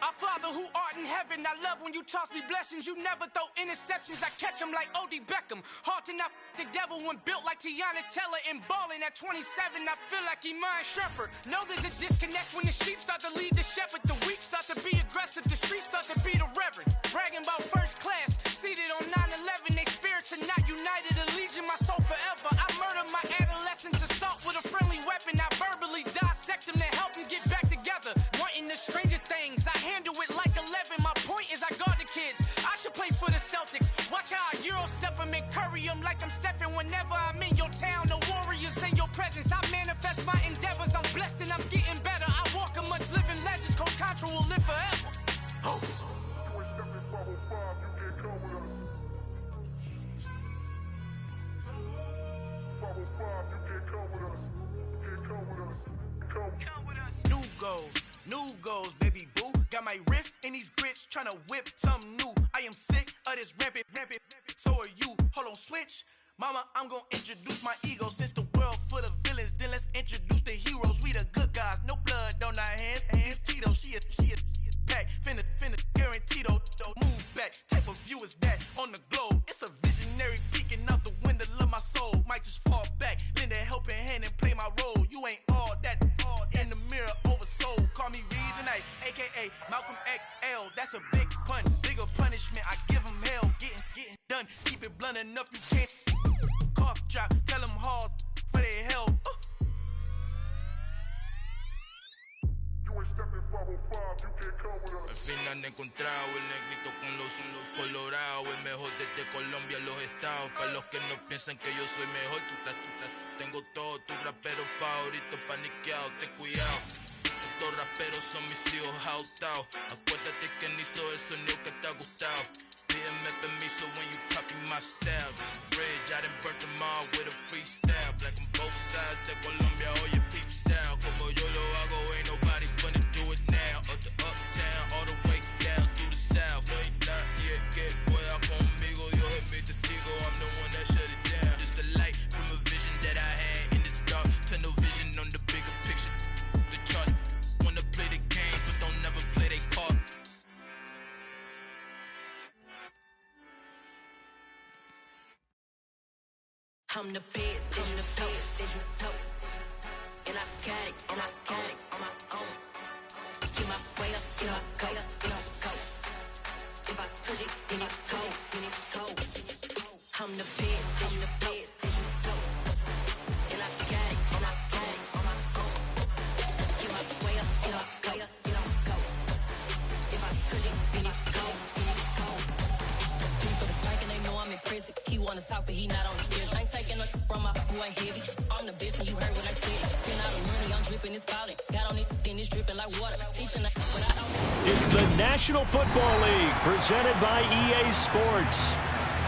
Our Father who art in heaven, I love when you toss me blessings. You never throw interceptions, I catch them like O.D. Beckham. Hard to not the devil when built like Tiana Teller and balling at 27. I feel like Iman Shumpert. Know there's a disconnect when the sheep start to lead the shepherd. The weak start to be aggressive, the streets start to be the reverend. Bragging about first class, seated on 9/11. They spirits are not united, a legion, my soul forever. I murder my adolescence, assault with a friendly weapon. I verbally dissect them to help them get back together. Wanting the stranger things, I handle it like 11. My point is I guard the kids. I should play for the Celtics. Watch how I Euro step them and curry them like I'm Stephen. Whenever I'm in your town, the Warriors in your presence. I manifest my endeavors. I'm blessed and I'm getting better. I walk amongst living legends. Coach Contra will live forever. Oh. New goals, baby boo. Got my wrist in these grits, tryna whip something new. I am sick of this rampant. So are you. Hold on, switch. Mama, I'm gonna introduce my ego. Since the world full of villains, then let's introduce the heroes. We the good guys, no blood on our hands. It's Tito, she a pack. Finna guaranteed, move back. Type of view is that on the globe? It's a visionary peeking out the window of my soul. Might just fall back, lend a helping hand and play my role. You ain't all that in the mirror oversold. Call me Reason A, aka Malcolm XL. That's a big pun, bigger punishment. I give him hell, getting done. Keep it blunt enough, you can't cough drop. Tell them hard for their health. Al fin han encontrado el negrito con los colorados, el mejor desde Colombia, los estados. Para los que no piensan que yo soy mejor, tengo todo, tu rapero favorito paniqueado, ten cuidado. Estos raperos son mis hijos adoptados. Acuérdate que ni hizo el sonido que te ha gustado. Pídeme permiso when you copy my style. This bridge, I done burnt them all with a freestyle. Black on both sides de Colombia, oye peep style. Como yo lo hago, ain't nobody finna do it now. Up to uptown, all the way down through the south. No hay nadie que pueda conmigo, Dios es mi testigo. I'm the one that shut it down. Just a light from a vision that I had in the dark. Tunnel vision on the bigger picture. The charts wanna play the game, but don't never play their part. I'm the best, and the best, and I got it, on my own. Get my way up, get my go. If I touch it, then it's cold. I'm the best, and the best, and I got it, on my own. Get my way up, get my go. If I touch it, then it's cold. For the blank and they know I'm impressive. He wanna talk, but he not on the stairs. I ain't taking a from my boy ain't heavy. I'm the best and you heard what I said. Spend all the money, I'm dripping, it's spouting. Got on it, then it's dripping like water. Teaching but I don't. It's the National Football League presented by EA Sports.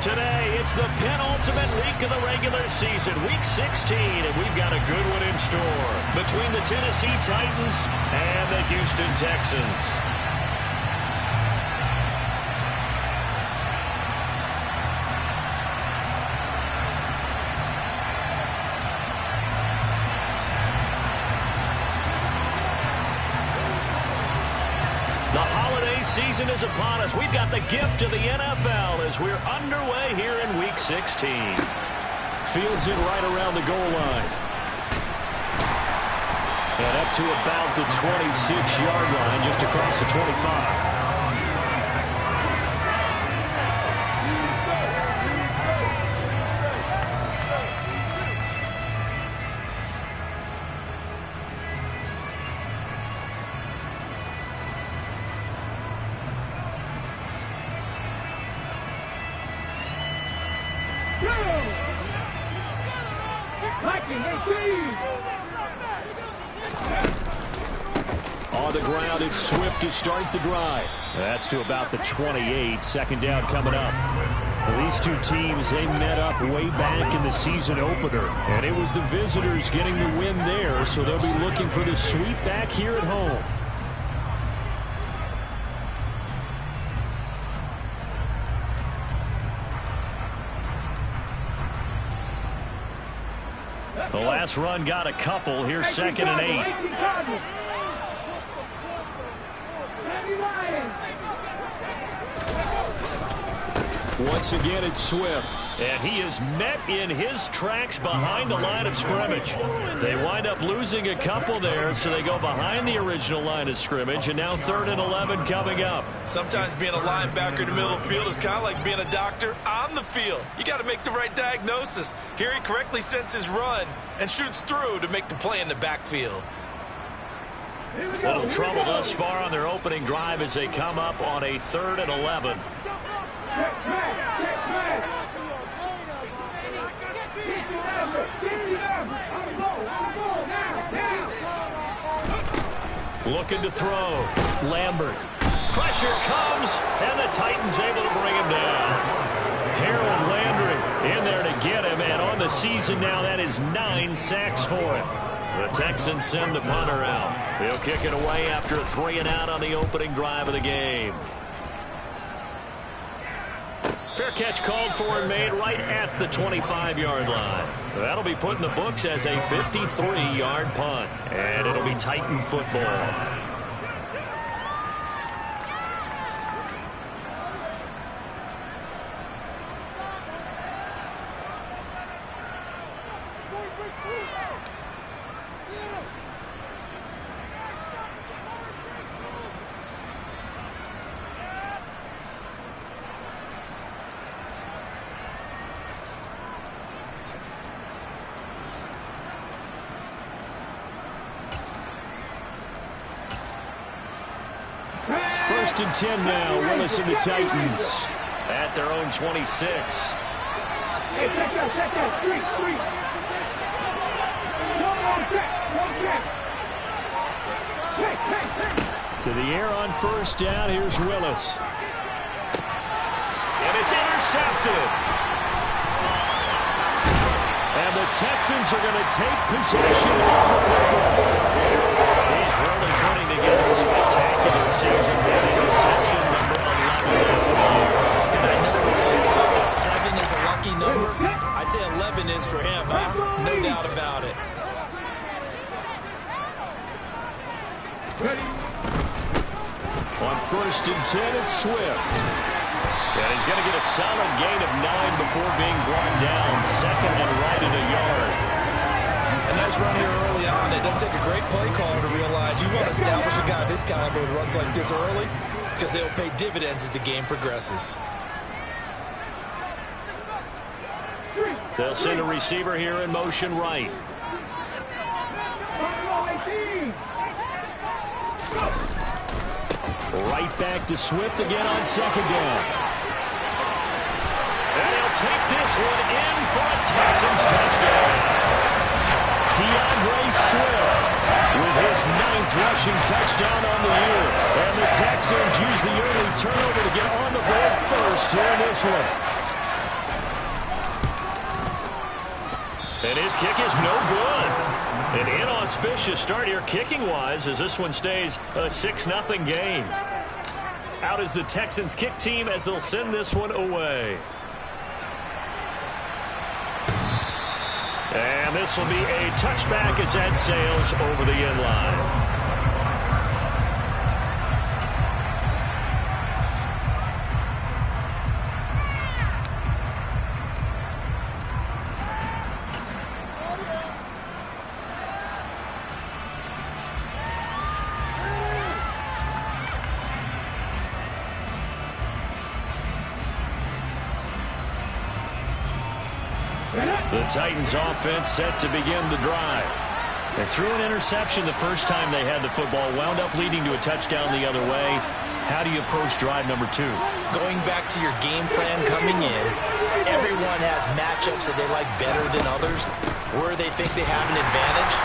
Today, it's the penultimate week of the regular season, week 16, and we've got a good one in store between the Tennessee Titans and the Houston Texans. The holiday season is upon us. We've got the gift of the NFL as we're underway here in Week 16. Fields it right around the goal line. And up to about the 26-yard line, just across the 25. On the ground, it's Swift to start the drive. That's to about the 28. Second down coming up. Well, these two teams, they met up way back in the season opener. And it was the visitors getting the win there, so they'll be looking for the sweep back here at home. The last run got a couple. Here's 2nd and 8. Once again, it's Swift. And he is met in his tracks behind the line of scrimmage. They wind up losing a couple there, so they go behind the original line of scrimmage, and now 3rd and 11 coming up. Sometimes being a linebacker in the middle of the field is kind of like being a doctor on the field. You got to make the right diagnosis. Here he correctly sends his run and shoots through to make the play in the backfield. Little trouble thus far on their opening drive as they come up on a 3rd and 11. Looking to throw. Lambert. Pressure comes, and the Titans able to bring him down. Harold Landry in there to get him, and on the season now, that is 9 sacks for him. The Texans send the punter out. He'll kick it away after a 3-and-out on the opening drive of the game. Fair catch called for and made right at the 25-yard line. That'll be put in the books as a 53-yard punt. And it'll be Titan football. First and 10 now. Willis and the Titans at their own 26. Hey, check that. Street. To the air on first down. Here's Willis. And it's intercepted. And the Texans are going to take possession of the football. He's really putting together a spectacular season. That interception number 11. And I know that 7 is a lucky number. I'd say 11 is for him, huh? No doubt about it. On first and 10, it's Swift. And he's going to get a solid gain of 9 before being brought down. 2nd and right at a yard. A nice run here early on. It doesn't take a great play caller to realize you want to establish a guy of his caliber with runs like this early because they'll pay dividends as the game progresses. They'll send a receiver here in motion right. Right back to Swift again on 2nd down. And he'll take this one in for a Texans touchdown. DeAndre Swift with his 9th rushing touchdown on the year. And the Texans use the early turnover to get on the board first here in this one. And his kick is no good. An inauspicious start here kicking-wise as this one stays a 6-0 game. Out is the Texans kick team as they'll send this one away. And this will be a touchback as that sails over the end line. The Titans offense set to begin the drive. They threw an interception the first time they had the football, wound up leading to a touchdown the other way. How do you approach drive number 2? Going back to your game plan coming in, everyone has matchups that they like better than others. Where they think they have an advantage,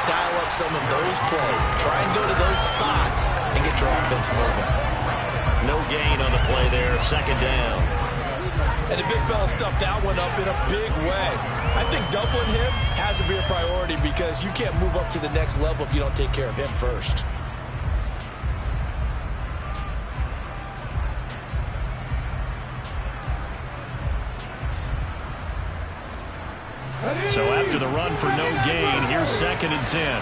dial up some of those plays. Try and go to those spots and get your offense moving. No gain on the play there, 2nd down. And the big fella stuffed that one up in a big way. I think doubling him has to be a priority because you can't move up to the next level if you don't take care of him first. So after the run for no gain, here's 2nd and 10.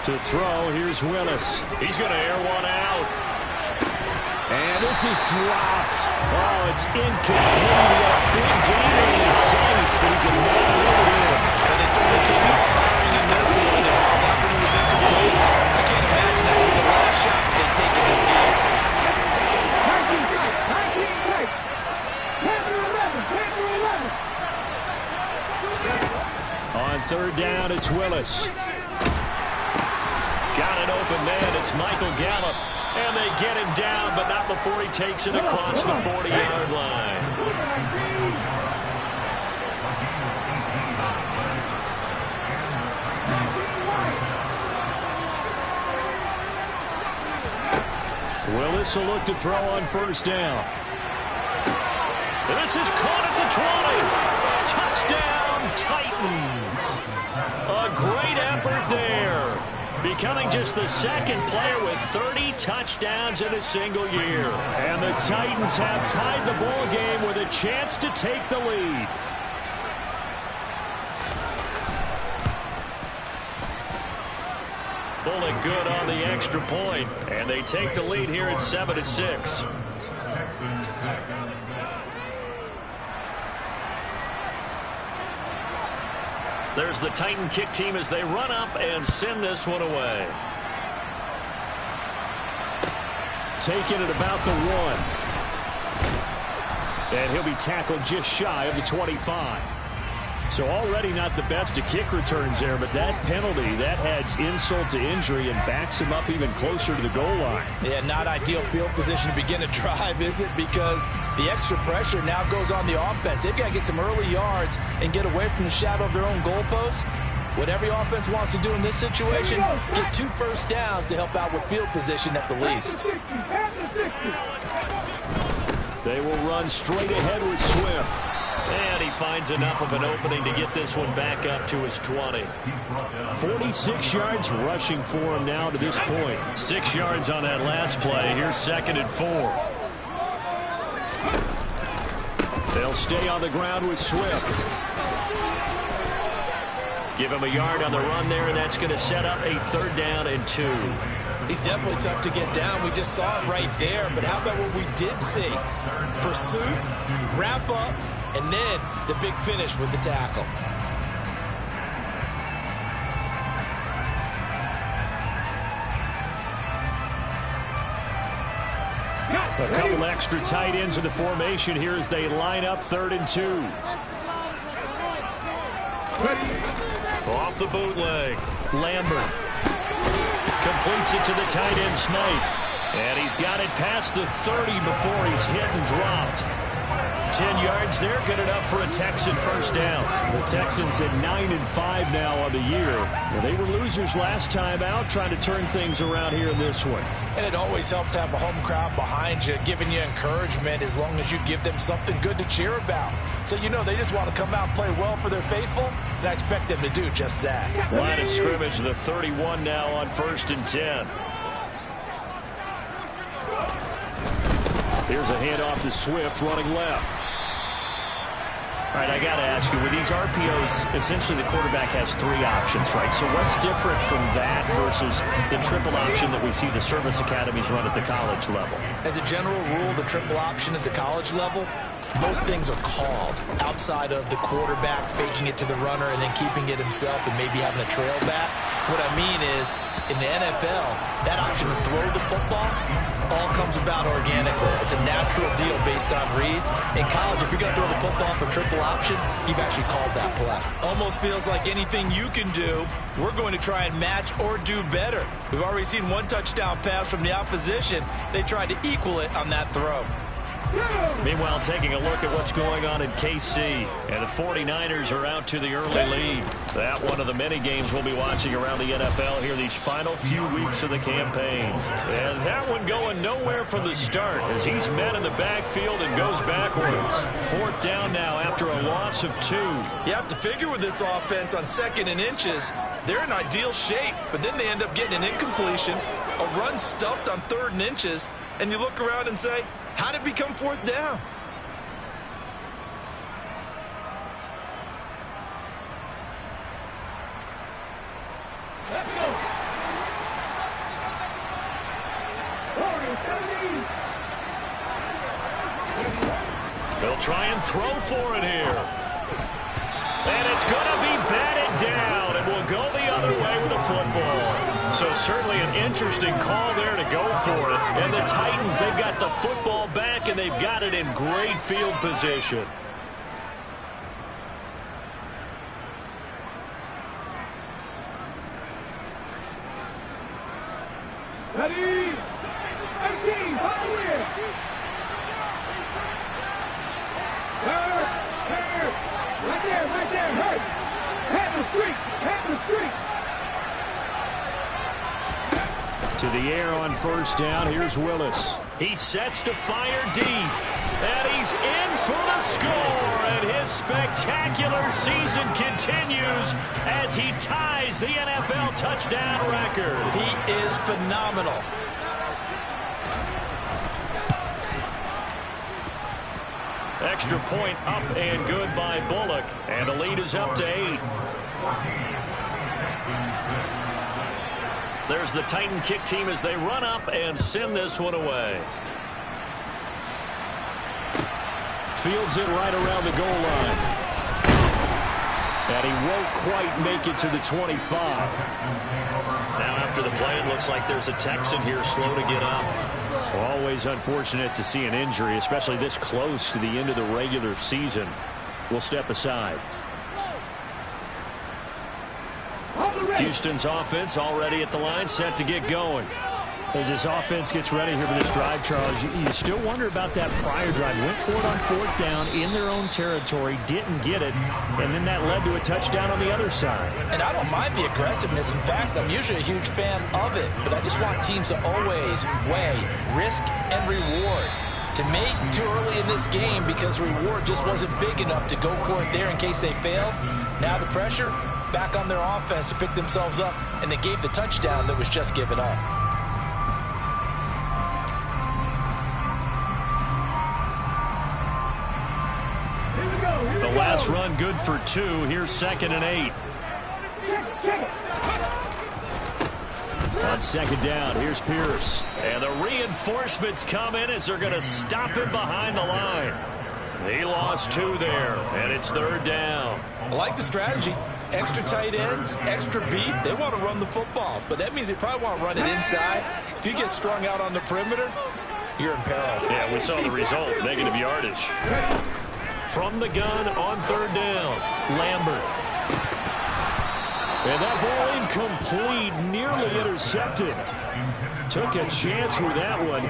To throw, here's Willis. He's going to air one out. And this is dropped. Oh, it's incomplete. He had a big gain in his sights, but he can not reel it in. And they certainly came out firing in this one, and while that one was incomplete, I can't imagine that would be the last shot they take in this game. 19 strikes. 10 for 11. On third down, it's Willis. Got an open man. It's Michael Gallup. And they get him down, but not before he takes it across the 40-yard line. Willis will look to throw on first down. This is caught at the 20. Touchdown, Titans. A great effort there. Becoming just the second player with 30 touchdowns in a single year. And the Titans have tied the ball game with a chance to take the lead. Bullet good on the extra point, and they take the lead here at 7-6. There's the Titan kick team as they run up and send this one away. Taking it about the 1. And he'll be tackled just shy of the 25. So already not the best of kick returns there, but that penalty, that adds insult to injury and backs him up even closer to the goal line. Yeah, not ideal field position to begin a drive, is it? Because the extra pressure now goes on the offense. They've got to get some early yards and get away from the shadow of their own goalposts. What every offense wants to do in this situation, get 2 first downs to help out with field position at the least. They will run straight ahead with Swift. And he finds enough of an opening to get this one back up to his 20. 46 yards rushing for him now to this point. 6 yards on that last play. Here's 2nd and 4. They'll stay on the ground with Swift. Give him a yard on the run there, and that's going to set up a 3rd down and 2. He's definitely tough to get down. We just saw it right there. But how about what we did see? Pursuit, wrap up, and then the big finish with the tackle. A couple extra tight ends in the formation here as they line up 3rd and 2. Off the bootleg. Lambert completes it to the tight end Smythe. And he's got it past the 30 before he's hit and dropped. 10 yards there, good enough for a Texan first down. The Texans at 9-5 now on the year. Well, they were losers last time out, trying to turn things around here in this one. And it always helps to have a home crowd behind you, giving you encouragement as long as you give them something good to cheer about. So you know they just want to come out and play well for their faithful, and I expect them to do just that. Line of scrimmage, the 31 now on 1st and 10. Here's a handoff to Swift running left. All right, I got to ask you, with these RPOs, essentially the quarterback has 3 options, right? So what's different from that versus the triple option that we see the service academies run at the college level? As a general rule, the triple option at the college level, most things are called outside of the quarterback faking it to the runner and then keeping it himself and maybe having a trail back. What I mean is, in the NFL, that option to throw the football all comes about organically. It's a natural deal based on reads. In college, if you're going to throw the football for triple option, you've actually called that play. Almost feels like anything you can do, we're going to try and match or do better. We've already seen 1 touchdown pass from the opposition. They tried to equal it on that throw. Meanwhile, taking a look at what's going on in KC, and the 49ers are out to the early lead. That one of the many games we'll be watching around the NFL here these final few weeks of the campaign. And that one going nowhere from the start as he's met in the backfield and goes backwards. 4th down now after a loss of 2. You have to figure with this offense on 2nd and inches, they're in ideal shape, but then they end up getting an incompletion, a run stuffed on 3rd and inches, and you look around and say, how did it become 4th down? They'll try and throw for it here. And it's going to be batted down, and will go the other way with the football. So certainly an interesting call there to go for it. And the Titans, they've got the football back, and they've got it in great field position. Ready? 18, follow it. Right there, hurt. Have the streak. To the air on first down. Here's Willis. He sets to fire deep. And he's in for the score. And his spectacular season continues as he ties the NFL touchdown record. He is phenomenal. Extra point up and good by Bullock. And the lead is up to 8. There's the Titan kick team as they run up and send this one away. Fields it right around the goal line. And he won't quite make it to the 25. Now after the play, it looks like there's a Texan here slow to get up. Always unfortunate to see an injury, especially this close to the end of the regular season. We'll step aside. Houston's offense already at the line, set to get going. As this offense gets ready here for this drive, Charles, you still wonder about that prior drive. Went for it on fourth down in their own territory, didn't get it, and then that led to a touchdown on the other side. And I don't mind the aggressiveness. In fact, I'm usually a huge fan of it, but I just want teams to always weigh risk and reward. To make too early in this game because reward just wasn't big enough to go for it there in case they failed. Now the pressure back on their offense to pick themselves up, and they gave the touchdown that was just given up. The last run good for 2. Here's 2nd and 8. On 2nd down, here's Pierce. And the reinforcements come in as they're going to stop him behind the line. He lost 2 there, and it's 3rd down. I like the strategy. Extra tight ends, extra beef. They want to run the football, but that means they probably want to run it inside. If you get strung out on the perimeter, you're in peril. Yeah, we saw the result, negative yardage. From the gun on 3rd down, Lambert. And that ball incomplete, nearly intercepted. Took a chance with that one.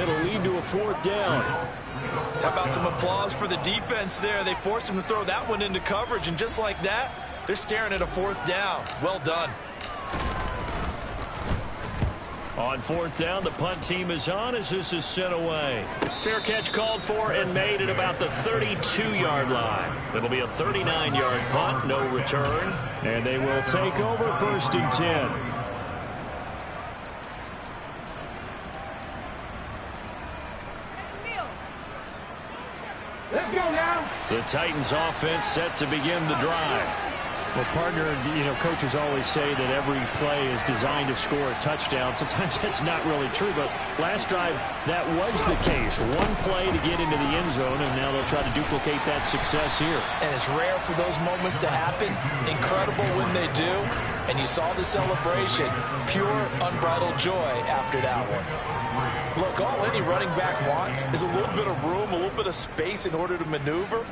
It'll lead to a 4th down. How about some applause for the defense there? They forced him to throw that one into coverage, and just like that, they're staring at a 4th down. Well done. On 4th down, the punt team is on as this is sent away. Fair catch called for and made at about the 32-yard line. It'll be a 39-yard punt, no return. And they will take over 1st and 10. Let's go now. The Titans offense set to begin the drive. Well, partner, coaches always say that every play is designed to score a touchdown. Sometimes that's not really true, but last drive, that was the case. One play to get into the end zone, and now they'll try to duplicate that success here. And it's rare for those moments to happen. Incredible when they do. And you saw the celebration. Pure, unbridled joy after that one. Look, all any running back wants is a little bit of room, a little bit of space in order to maneuver.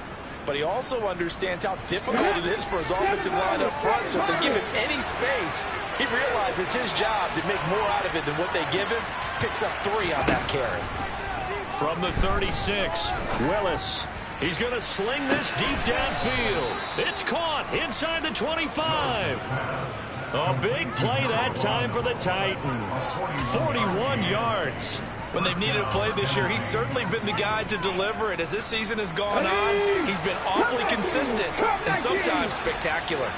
But he also understands how difficult it is for his offensive line up front. So if they give him any space, he realizes his job to make more out of it than what they give him. Picks up 3 on that carry. From the 36, Willis. He's going to sling this deep downfield. It's caught inside the 25. A big play that time for the Titans. 41 yards. When they've needed a play this year, he's certainly been the guy to deliver it. As this season has gone on, he's been awfully consistent and sometimes spectacular.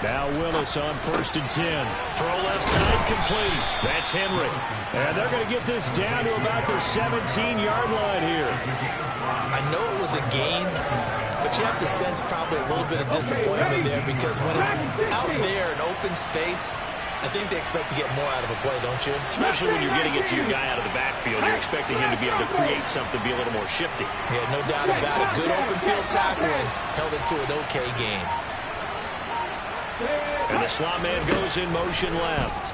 Now Willis on 1st and 10. Throw left side complete. That's Henry. And they're going to get this down to about the 17-yard line here. I know it was a gain, but you have to sense probably a little bit of disappointment there because when it's out there in open space, I think they expect to get more out of a play, don't you? Especially when you're getting it to your guy out of the backfield. You're expecting him to be able to create something, be a little more shifty. Yeah, no doubt about it. Good open field tackling. Held it to an okay game. And the slot man goes in motion left.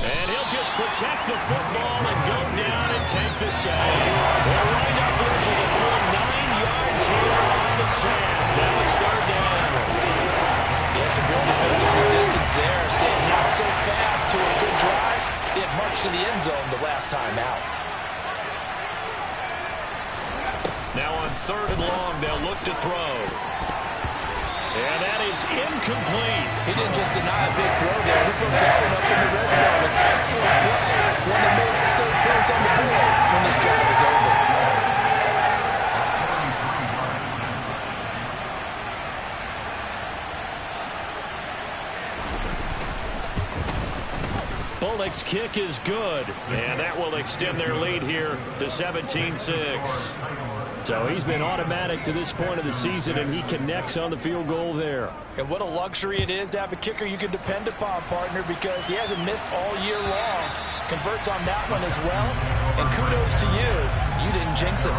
And he'll just protect the football and go down and take the sack. They'll wind up losing a full 9 yards here on the sack. Now it's third down. Yeah, some real defensive resistance there. Saying not so fast to a good drive. They had marched to the end zone the last time out. Now on 3rd and long, they'll look to throw. And that is incomplete. He didn't just deny a big throw there. He put that one up in the red zone. An excellent play. One that made some points on the board when this drive is over. Bullock's kick is good. And that will extend their lead here to 17-6. So he's been automatic to this point of the season, and he connects on the field goal there. And what a luxury it is to have a kicker you can depend upon, partner, because he hasn't missed all year long. Converts on that one as well. And kudos to you. You didn't jinx it.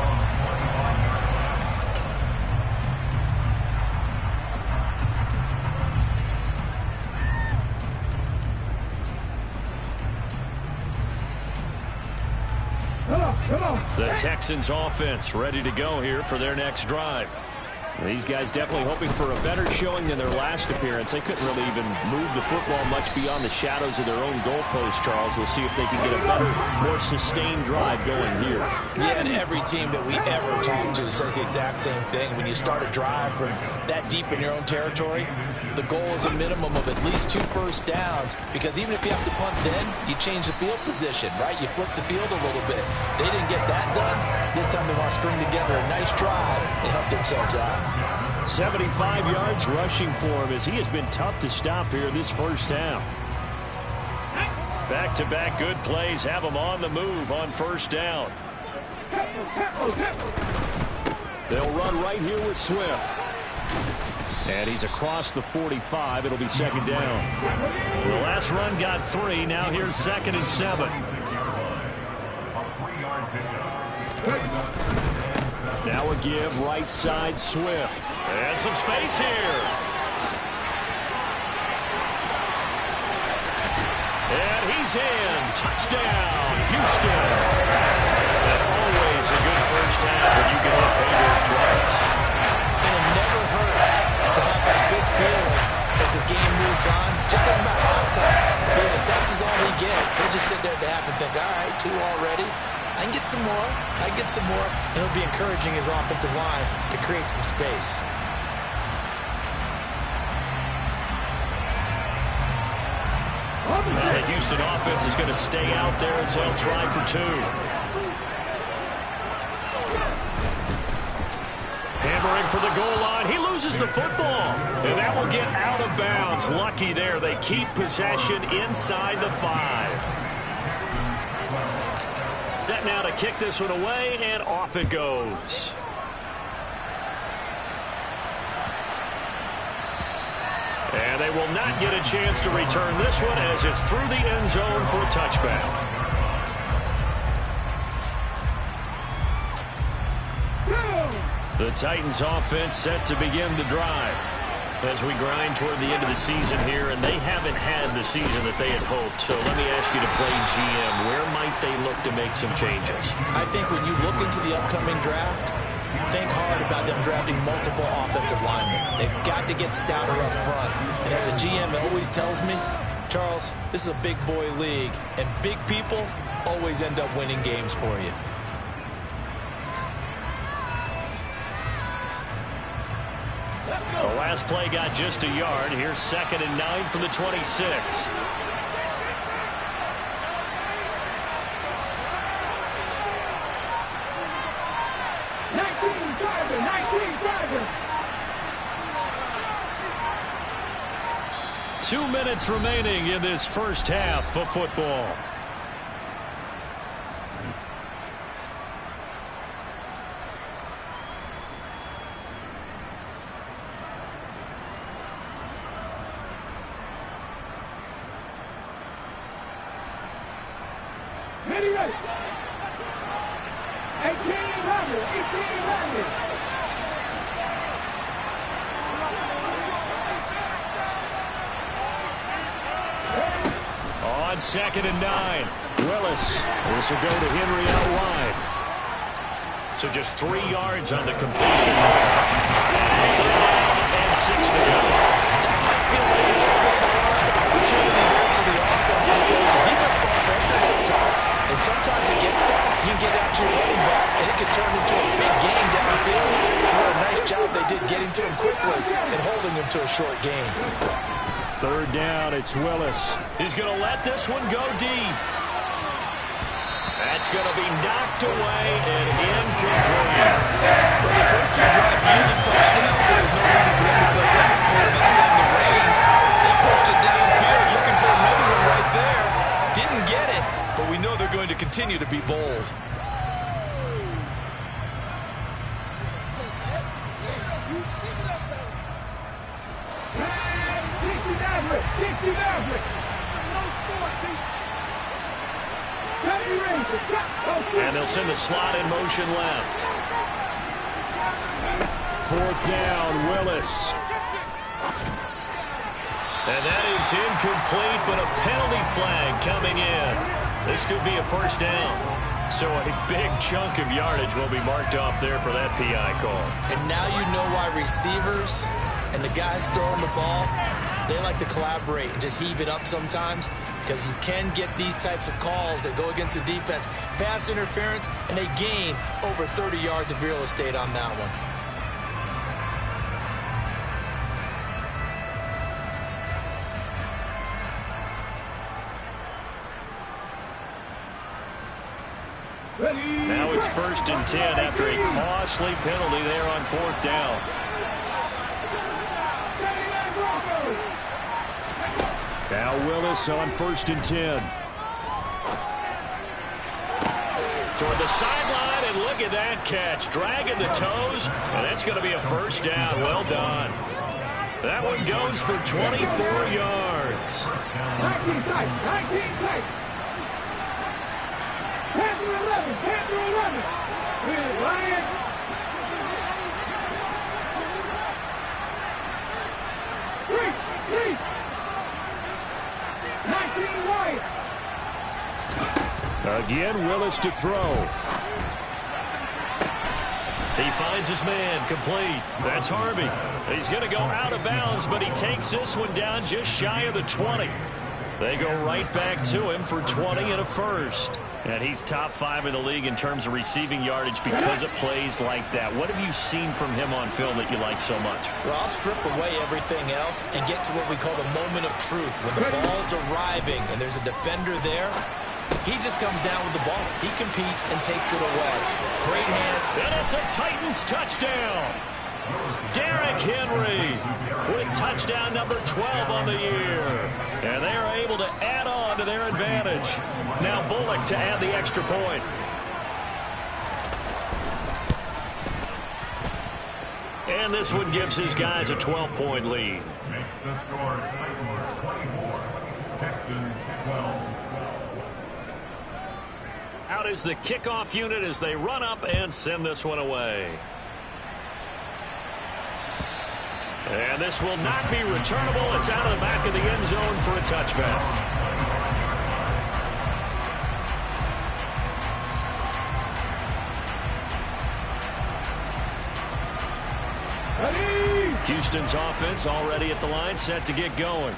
The Texans offense ready to go here for their next drive. These guys definitely hoping for a better showing than their last appearance. They couldn't really even move the football much beyond the shadows of their own goalpost, Charles. We'll see if they can get a better, more sustained drive going here. Yeah, and every team that we ever talk to says the exact same thing. When you start a drive from that deep in your own territory, the goal is a minimum of at least 2 first downs, because even if you have to punt then, you change the field position, right? You flip the field a little bit. They didn't get that done. This time they want to string together a nice drive and help themselves out. 75 yards rushing for him, as he has been tough to stop here this first half. Back-to-back good plays have him on the move on first down. They'll run right here with Swift. And he's across the 45. It'll be second down. The last run got 3. Now here's 2nd and 7. Now a give, right side, Swift. And some space here. And he's in. Touchdown, Houston. And always a good first half when you can hit paydirt twice. And it never hurts to have that good feeling as the game moves on. Just like about halftime. I feel like that's all he gets. He'll just sit there at the half and think, all right, 2 already. I can get some more. I can get some more. And it'll be encouraging his offensive line to create some space. Now the Houston offense is going to stay out there as they'll try for 2. Hammering for the goal line. He loses the football. And that will get out of bounds. Lucky there. They keep possession inside the 5. Set now to kick this one away, and off it goes. And they will not get a chance to return this one as it's through the end zone for a touchback. The Titans offense set to begin the drive as we grind toward the end of the season here, and they haven't had the season that they had hoped. So let me ask you to play GM. Where might they look to make some changes? I think when you look into the upcoming draft, think hard about them drafting multiple offensive linemen. They've got to get stouter up front. And as a GM, it always tells me, Charles, this is a big boy league, and big people always end up winning games for you. The last play got just a yard. Here's 2nd and 9 from the 26. Two minutes remaining in this first half of football. Ready, ready. 1800, 1800. On 2nd and 9, Willis. This will go to Henry out wide. So just 3 yards on the completion there. And 6 to go. I feel like a little bit of a lost opportunity there for the offense because the defense ball pressure at top. And sometimes against that, you can get out to your running back, and it can turn into a big game downfield. What a nice job they did getting to him quickly and holding him to a short game. 3rd down, it's Willis. He's going to let this one go deep. That's going to be knocked away and incomplete. Well, the first 2 drives yielded touchdowns, so there's no reason for them to feel like they can pull back on the reins. They pushed it downfield, looking for another one right there. Didn't get it, but we know they're going to continue to be bold. And they'll send the slot in motion left. 4th down, Willis. And that is incomplete, but a penalty flag coming in. This could be a 1st down. So a big chunk of yardage will be marked off there for that PI call. And now you know why receivers and the guys throwing the ball, they like to collaborate and just heave it up sometimes, because you can get these types of calls that go against the defense. Pass interference, and they gain over 30 yards of real estate on that one. Now it's 1st and 10 after a costly penalty there on 4th down. Now Willis on 1st and 10. Toward the sideline, and look at that catch. Dragging the toes, and that's going to be a 1st down. Well done. That one goes for 24 yards. 19 tight, 19 tight. 10 through 11, 10 through 11. Here's Ryan. Three. 19 Wyatt. Again, Willis to throw. He finds his man, complete. That's Harvey. He's going to go out of bounds, but he takes this one down just shy of the 20. They go right back to him for 20 and a 1st. And he's top 5 in the league in terms of receiving yardage because of plays like that. What have you seen from him on film that you like so much? Well, I'll strip away everything else and get to what we call the moment of truth. When the ball's arriving and there's a defender there, he just comes down with the ball. He competes and takes it away. Great hand. And it's a Titans touchdown. Derrick Henry with touchdown number 12 on the year. And they are able to add on to their advantage. Now Bullock to add the extra point. And this one gives his guys a 12-point lead. Makes the score Titans 24, Texans 12. Out is the kickoff unit as they run up and send this one away. And this will not be returnable. It's out of the back of the end zone for a touchback. Houston's offense already at the line, set to get going.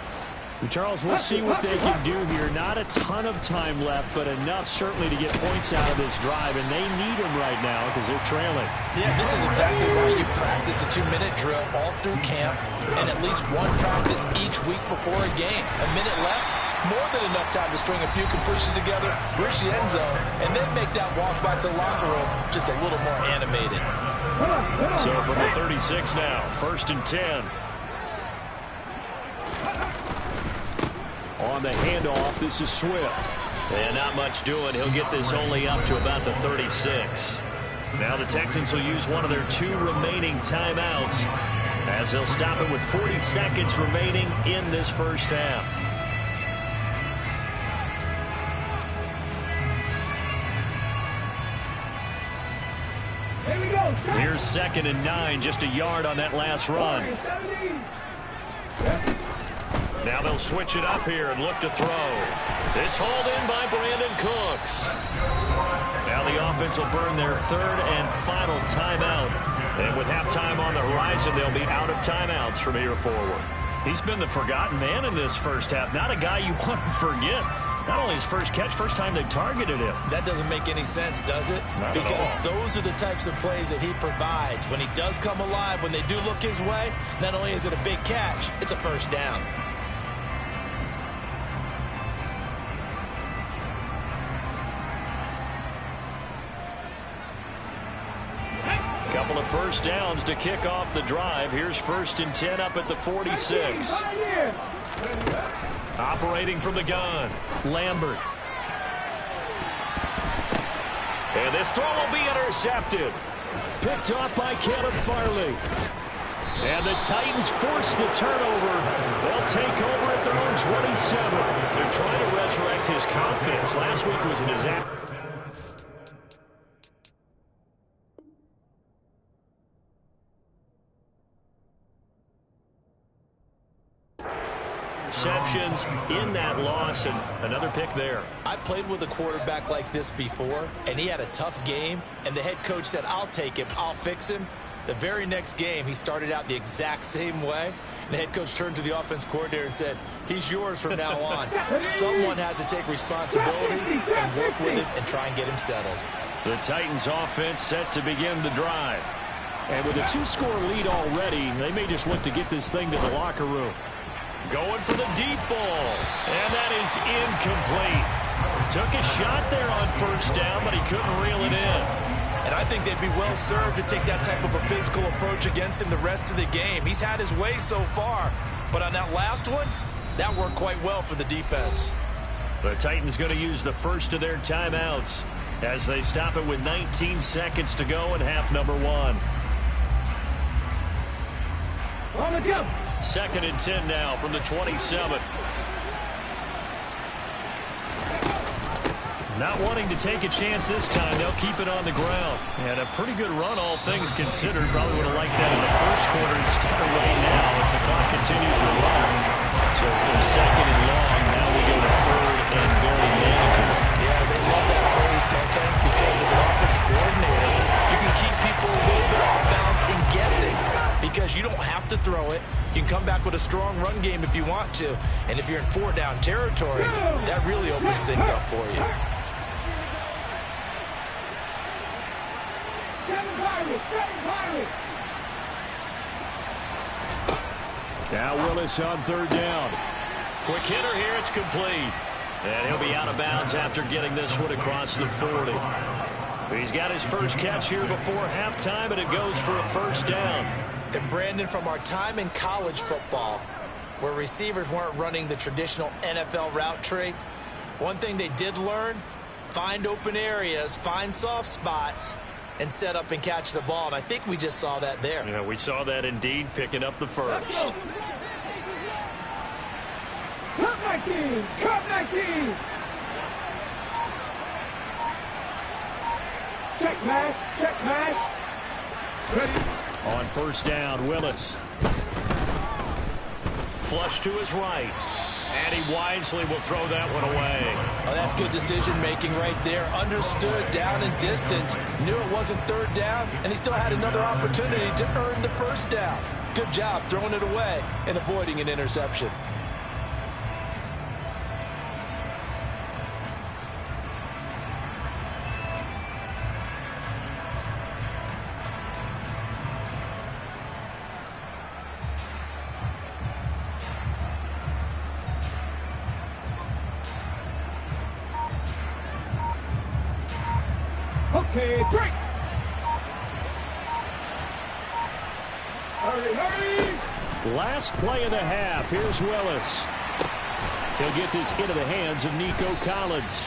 Charles, we'll see what they can do here. Not a ton of time left, but enough certainly to get points out of this drive, and they need them right now because they're trailing. Yeah, this is exactly why you practice a 2-minute drill all through camp and at least one practice each week before a game. A minute left, more than enough time to string a few completions together, reach the end zone, and then make that walk back to the locker room just a little more animated. So from the 36 now, 1st and 10. On the handoff, this is Swift. And not much doing. He'll get this only up to about the 36. Now the Texans will use one of their 2 remaining timeouts as they'll stop it with 40 seconds remaining in this first half. Here we go. Here's 2nd and 9, just a yard on that last run. Now they'll switch it up here and look to throw. It's hauled in by Brandon Cooks. Now the offense will burn their 3rd and final timeout. And with halftime on the horizon, they'll be out of timeouts from here forward. He's been the forgotten man in this first half. Not a guy you want to forget. Not only his first catch, first time they targeted him. That doesn't make any sense, does it? Not because at all. those are the types of plays that he provides. When he does come alive, when they do look his way, not only is it a big catch, it's a first down. Couple of first downs to kick off the drive. Here's 1st and 10 up at the 46. Operating from the gun, Lambert. And this throw will be intercepted. Picked off by Caleb Farley. And the Titans force the turnover. They'll take over at their own 27. They're trying to resurrect his confidence. Last week was a disaster. Receptions in that loss, and another pick there. I played with a quarterback like this before, and he had a tough game, and the head coach said, I'll take him, I'll fix him. The very next game, he started out the exact same way, and the head coach turned to the offense coordinator and said, he's yours from now on. Someone has to take responsibility and work with him and try and get him settled. The Titans offense set to begin the drive. And with a 2-score lead already, they may just look to get this thing to the locker room. Going for the deep ball, and that is incomplete. Took a shot there on first down, but he couldn't reel it in. And I think they'd be well served to take that type of a physical approach against him the rest of the game. He's had his way so far, but on that last one, that worked quite well for the defense. The Titans going to use the first of their timeouts as they stop it with 19 seconds to go in half number 1. On the go. 2nd and 10 now from the 27. Not wanting to take a chance this time, they'll keep it on the ground. And a pretty good run, all things considered. Probably would have liked that in the first quarter instead of right now as the clock continues to run. So from 2nd and long, now we go to 3rd and very manageable. Yeah, they love that phrase, don't they? Because as an offensive coordinator, you can keep people a little bit off balance and guessing because you don't have to throw it. You can come back with a strong run game if you want to. And if you're in 4-down territory, that really opens things up for you. Now Willis on 3rd down. Quick hitter here, it's complete. And he'll be out of bounds after getting this one across the 40. He's got his first catch here before halftime, and it goes for a first down. And Brandon, from our time in college football, where receivers weren't running the traditional NFL route tree, one thing they did learn, find open areas, find soft spots, and set up and catch the ball. And I think we just saw that there. Yeah, we saw that indeed, picking up the first. Cut 19! Cut 19! Check match! Check match! Ready? On first down, Willis. Flush to his right. And he wisely will throw that one away. Oh, that's good decision-making right there. Understood down and distance. Knew it wasn't 3rd down, and he still had another opportunity to earn the first down. Good job throwing it away and avoiding an interception. Okay, break! Hurry, hurry! Last play of the half. Here's Willis. He'll get this into the hands of Nico Collins.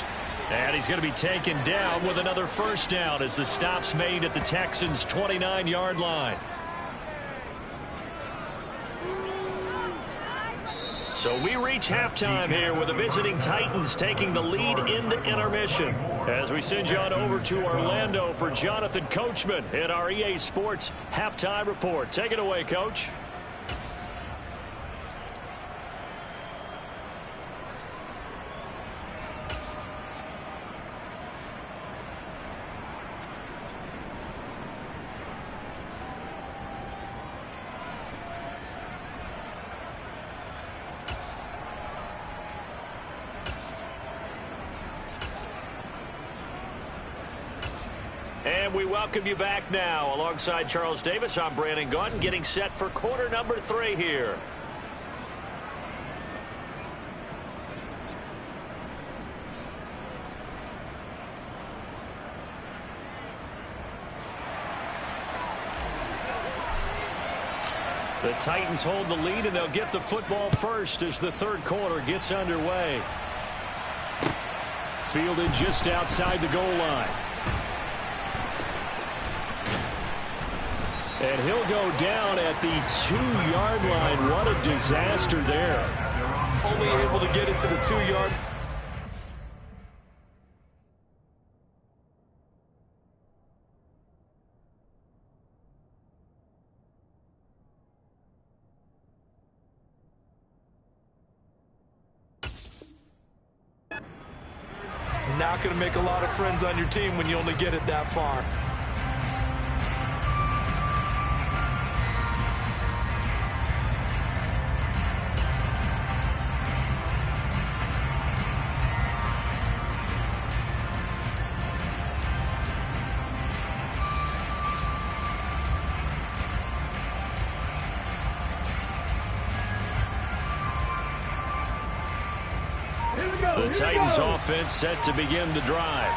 And he's going to be taken down with another first down as the stop's made at the Texans' 29-yard line. So we reach halftime here with the visiting Titans taking the lead into intermission. As we send you on over to Orlando for Jonathan Coachman in our EA Sports Halftime Report. Take it away, Coach. And we welcome you back now. Alongside Charles Davis, I'm Brandon Gaudin, getting set for quarter number 3 here. The Titans hold the lead, and they'll get the football first as the third quarter gets underway. Fielded just outside the goal line. And he'll go down at the 2-yard line. What a disaster there. Only able to get it to the 2-yard. Not going to make a lot of friends on your team when you only get it that far. The Titans offense set to begin the drive.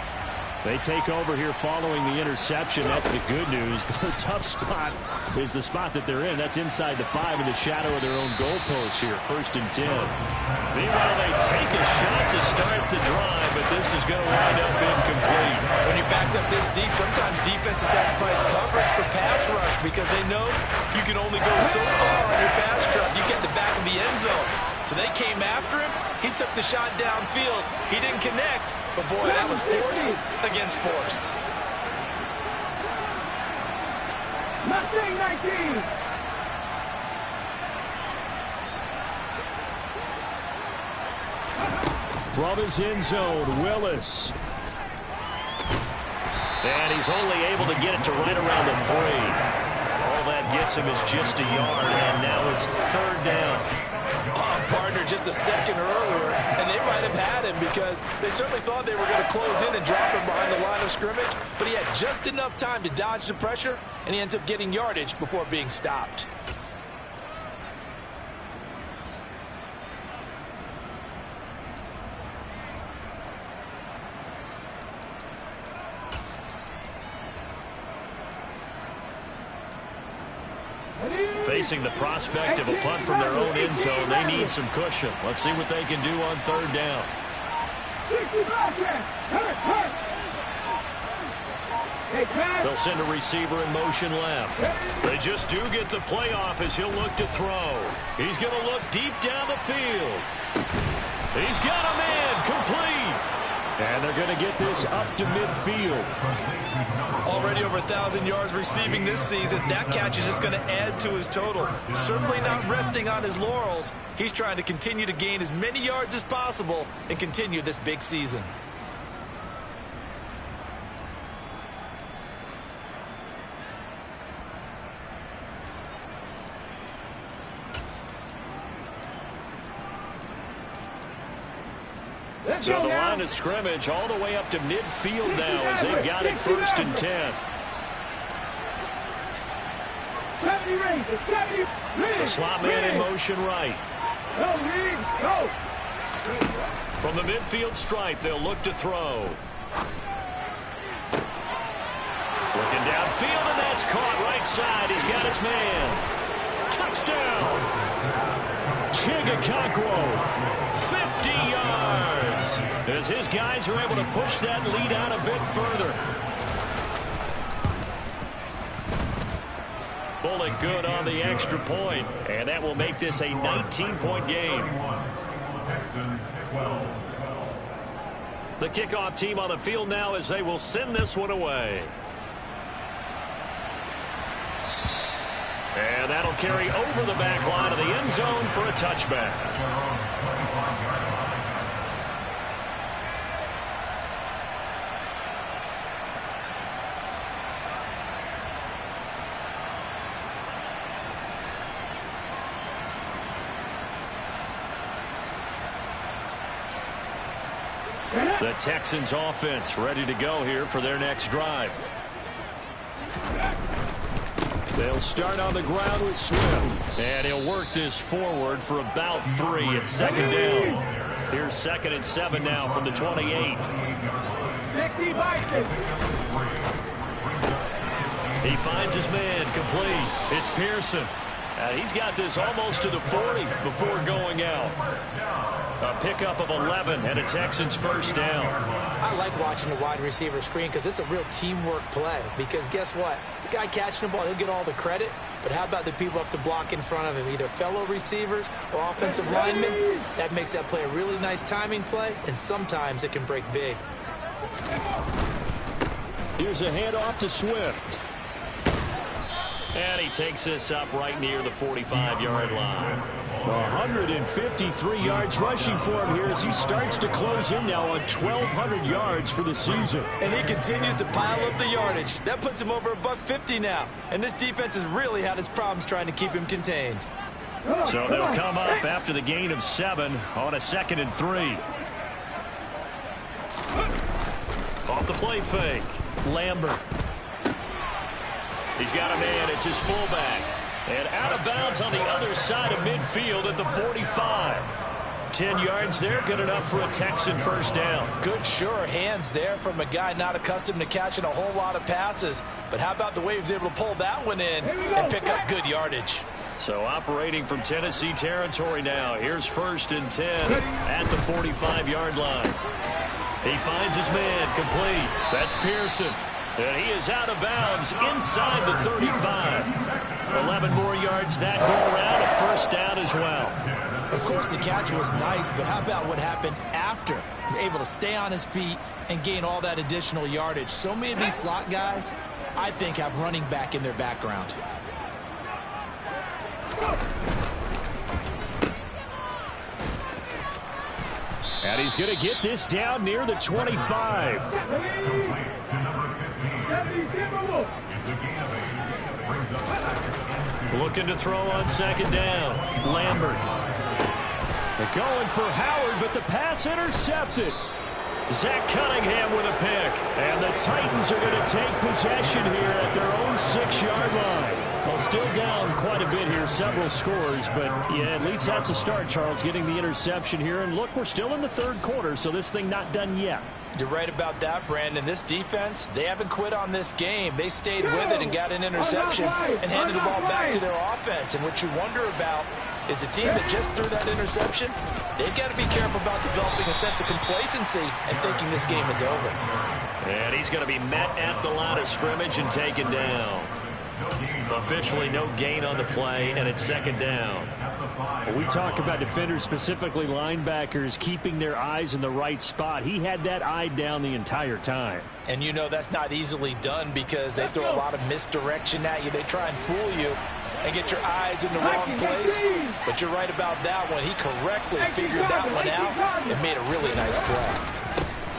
They take over here following the interception. That's the good news. The tough spot is the spot that they're in. That's inside the 5 in the shadow of their own goalpost here. 1st and 10. Meanwhile, they take a shot to start the drive, but this is going to wind up incomplete. When you're backed up this deep, sometimes defenses sacrifice coverage for pass rush because they know you can only go so far on your pass drop. You get in the back of the end zone. So they came after him. He took the shot downfield. He didn't connect, but boy, that was force against force. Mustang 19. From his end zone, Willis. And he's only able to get it to right around the 3. All that gets him is just a yard, and now it's 3rd down. Partner just a second earlier, and they might have had him because they certainly thought they were going to close in and drop him behind the line of scrimmage, but he had just enough time to dodge the pressure, and he ends up getting yardage before being stopped. Facing the prospect of a punt from their own end zone, they need some cushion. Let's see what they can do on 3rd down. They'll send a receiver in motion left. They just do get the playoff as he'll look to throw. He's going to look deep down the field. He's got a man complete. And they're going to get this up to midfield. Already over 1,000 yards receiving this season. That catch is just going to add to his total. Certainly not resting on his laurels. He's trying to continue to gain as many yards as possible and continue this big season. So the line of scrimmage all the way up to midfield now as they've got it 1st and 10. The slot man in motion right. From the midfield stripe, they'll look to throw. Looking downfield, and that's caught right side. He's got his man. Touchdown. Chigakakwo. 50 yards as his guys are able to push that lead out a bit further. Bullet good on the extra point, and that will make this a 19-point game. Texans 12. The kickoff team on the field now as they will send this one away. And that'll carry over the back line of the end zone for a touchback. The Texans offense ready to go here for their next drive. They'll start on the ground with Swift. And he'll work this forward for about 3 at second down. Here's 2nd and 7 now from the 28. He finds his man complete. It's Pearson. He's got this almost to the 40 before going out. A pickup of 11 and a Texans first down. I like watching the wide receiver screen because it's a real teamwork play. Because guess what? The guy catching the ball, he'll get all the credit. But how about the people up to block in front of him, either fellow receivers or offensive linemen? That makes that play a really nice timing play, and sometimes it can break big. Here's a handoff to Swift. And he takes this up right near the 45-yard line. 153 yards rushing for him here as he starts to close in now on 1,200 yards for the season. And he continues to pile up the yardage. That puts him over $150 now. And this defense has really had its problems trying to keep him contained. So they'll come up after the gain of 7 on a 2nd and 3. Off the play fake. Lambert. He's got a man. It's his fullback. And out of bounds on the other side of midfield at the 45. 10 yards there, good enough for a Texan first down. Good, sure hands there from a guy not accustomed to catching a whole lot of passes. But how about the way he was able to pull that one in and pick up good yardage? So operating from Tennessee territory now. Here's 1st and 10 at the 45-yard line. He finds his man complete. That's Pearson. And he is out of bounds inside the 35. 11 more yards that go around, a first down as well. Of course, the catch was nice, but how about what happened after? Able to stay on his feet and gain all that additional yardage. So many of these slot guys, I think, have running back in their background. And he's going to get this down near the 25. Looking to throw on 2nd down. Lambert. They're going for Howard, but the pass intercepted. Zach Cunningham with a pick. And the Titans are going to take possession here at their own 6-yard line. Well, still down quite a bit here, several scores, but yeah, at least that's a start, Charles, getting the interception here. And look, we're still in the 3rd quarter, so this thing not done yet. You're right about that, Brandon. This defense, they haven't quit on this game. They stayed with it and got an interception and handed the ball back to their offense. And what you wonder about is the team that just threw that interception, they've got to be careful about developing a sense of complacency and thinking this game is over. And he's going to be met at the line of scrimmage and taken down. Officially no gain on the play, and it's 2nd down. Well, we talk about defenders, specifically linebackers, keeping their eyes in the right spot. He had that eye down the entire time. And you know that's not easily done because they throw a lot of misdirection at you. They try and fool you and get your eyes in the wrong place. But you're right about that one. He correctly figured that one out and made a really nice play.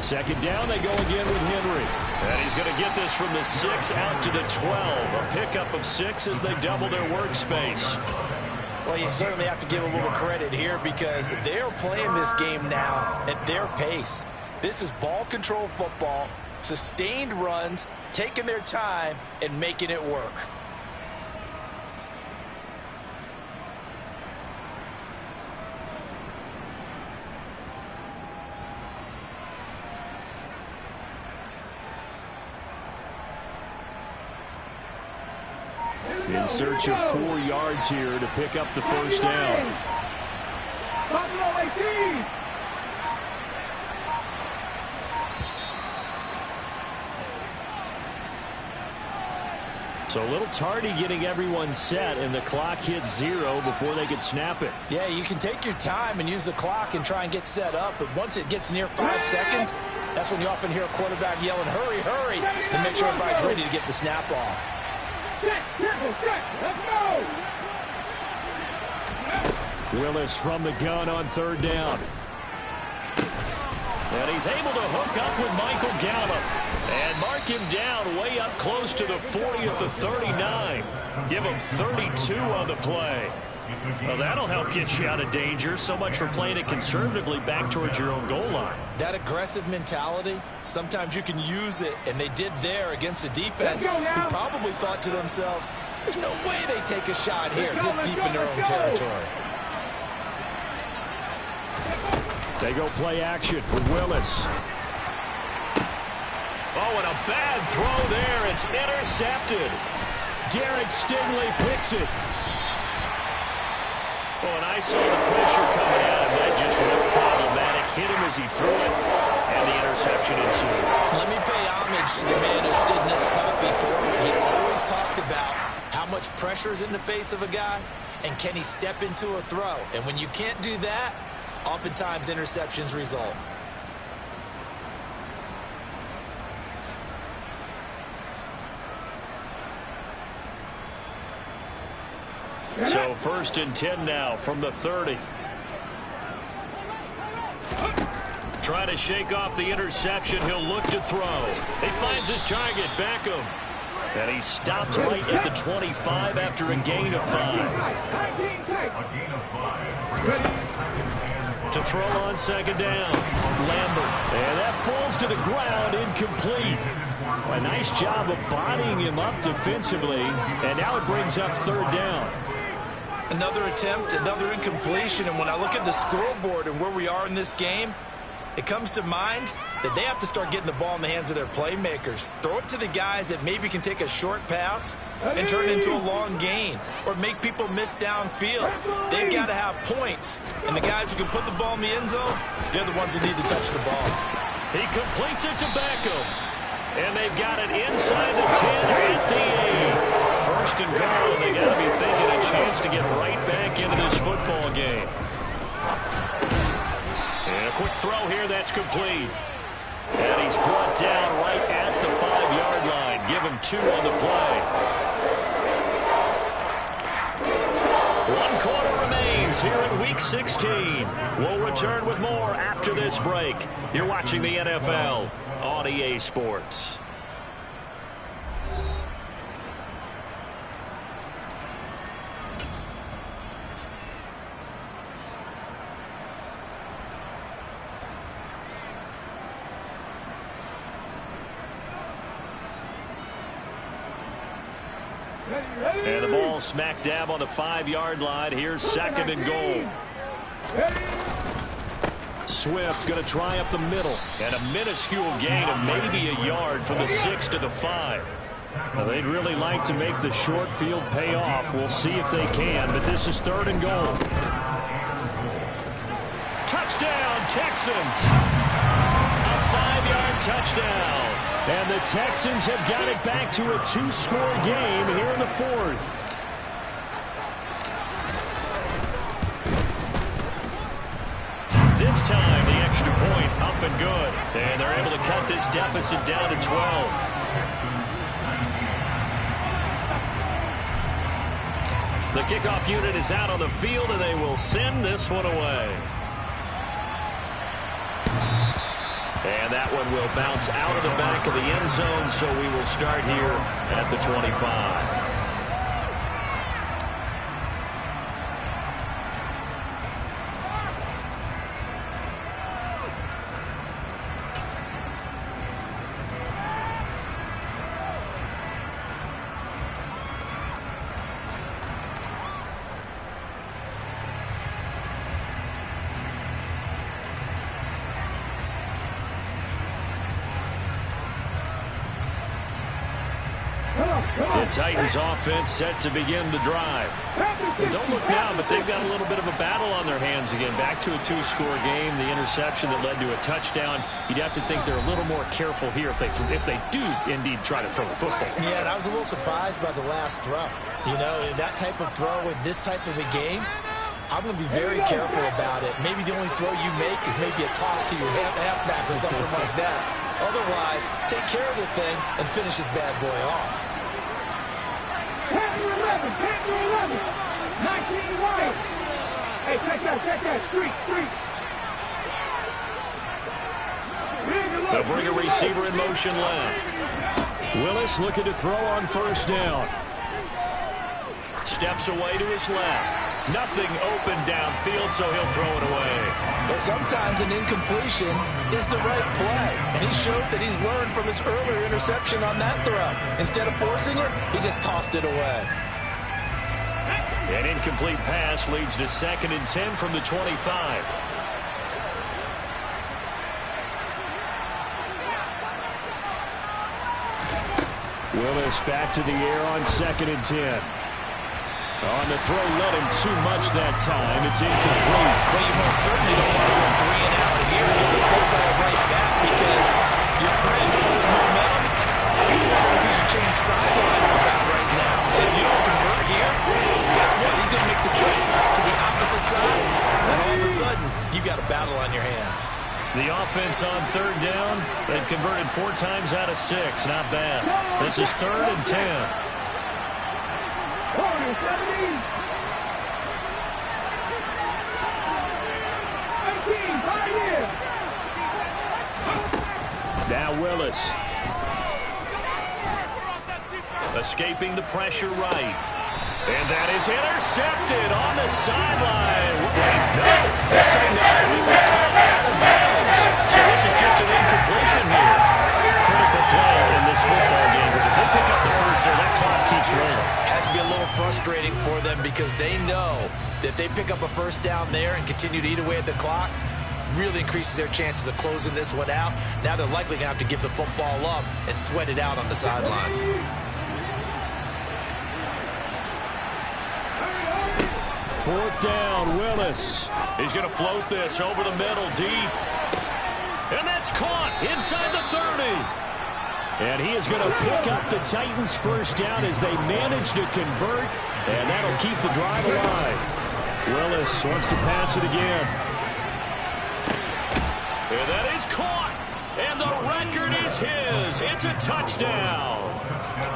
2nd down, they go again with Henry. And he's going to get this from the 6 out to the 12. A pickup of 6 as they double their workspace. Well, you certainly have to give a little credit here because they're playing this game now at their pace. This is ball control football, sustained runs, taking their time, and making it work. In search of 4 yards here to pick up the first down. So a little tardy getting everyone set, and the clock hits 0 before they could snap it. Yeah, you can take your time and use the clock and try and get set up, but once it gets near 5 seconds, that's when you often hear a quarterback yelling, hurry, hurry, to make sure everybody's ready to get the snap off. Willis from the gun on 3rd down. And he's able to hook up with Michael Gallup and mark him down way up close to the 40 at the 39. Give him 32 on the play. Well, that'll help get you out of danger. So much for playing it conservatively back towards your own goal line. That aggressive mentality, sometimes you can use it, and they did there against a defense who probably thought to themselves, there's no way they take a shot here this deep in their own territory. They go play action with Willis. Oh, and a bad throw there. It's intercepted. Derek Stingley picks it. Oh, and I saw the pressure coming at him. That just looked problematic. Hit him as he threw it, and the interception ensued. Let me pay homage to the man who stood in this spot before. He always talked about how much pressure is in the face of a guy, and can he step into a throw. And when you can't do that, oftentimes interceptions result. So 1st and 10 now from the 30. Trying to shake off the interception. He'll look to throw. He finds his target, Beckham. And he stopped right at the 25 after a gain of 5. To throw on 2nd down. Lambert. And that falls to the ground, incomplete. A nice job of bodying him up defensively. And now it brings up 3rd down. Another attempt, another incompletion, and when I look at the scoreboard and where we are in this game, it comes to mind that they have to start getting the ball in the hands of their playmakers. Throw it to the guys that maybe can take a short pass and turn it into a long gain or make people miss downfield. They've got to have points, and the guys who can put the ball in the end zone, they're the ones that need to touch the ball. He completes it to Beckham, and they've got it inside the 10 at the 8. 1st and goal, they got to be thinking a chance to get right back into this football game. And a quick throw here that's complete. And he's brought down right at the 5-yard line. Give him 2 on the play. 1 quarter remains here in Week 16. We'll return with more after this break. You're watching the NFL on EA Sports. And the ball smack dab on the 5-yard line. Here's 2nd and goal. Swift going to try up the middle. And a minuscule gain of maybe a yard from the 6 to the 5. Well, they'd really like to make the short field pay off. We'll see if they can, but this is 3rd and goal. Touchdown, Texans. A 5-yard touchdown. And the Texans have got it back to a 2-score game here in the 4th. This time, the extra point up and good. And they're able to cut this deficit down to 12. The kickoff unit is out on the field, and they will send this one away. And that one will bounce out of the back of the end zone, so we will start here at the 25. The Titans offense set to begin the drive. Don't look now, but they've got a little bit of a battle on their hands again. Back to a 2-score game. The interception that led to a touchdown. You'd have to think they're a little more careful here if they do indeed try to throw the football. Yeah, and I was a little surprised by the last throw. You know, that type of throw with this type of a game, I'm going to be very careful about it. Maybe the only throw you make is maybe a toss to your halfback or something like that. Otherwise, take care of the thing and finish this bad boy off. Pass to 11, pass to 11. 19 wide. Hey, check that. Street. They'll bring a receiver in motion left. Willis looking to throw on first down. Steps away to his left. Nothing open downfield, so he'll throw it away. But sometimes an incompletion is the right play. And he showed that he's learned from his earlier interception on that throw. Instead of forcing it, he just tossed it away. An incomplete pass leads to 2nd and 10 from the 25. Willis back to the air on 2nd and 10. On the throw, led him too much that time. It's incomplete. Well, you most certainly don't want to go 3 and out here and get the football right back because your friend, old momentum, he's wondering if he should change sidelines about right now. And if you don't convert here, guess what? He's going to make the trip to the opposite side. And all of a sudden, you've got a battle on your hands. The offense on 3rd down. They've converted 4 times out of 6. Not bad. This is 3rd and 10. 17. Now Willis. Escaping the pressure right. And that is intercepted on the sideline. Wait, no. They'll say no. It was caught out of bounds. So this is just an incompletion here. Critical play in this football game because if they pick up the first there, that clock keeps rolling. Has to be a little frustrating for them because they know that they pick up a first down there and continue to eat away at the clock, really increases their chances of closing this one out. Now they're likely going to have to give the football up and sweat it out on the sideline. 4th down, Willis. He's going to float this over the middle, deep. And that's caught inside the 30. And he is going to pick up the Titans' first down as they manage to convert. And that'll keep the drive alive. Willis wants to pass it again. And that is caught. And the record is his. It's a touchdown.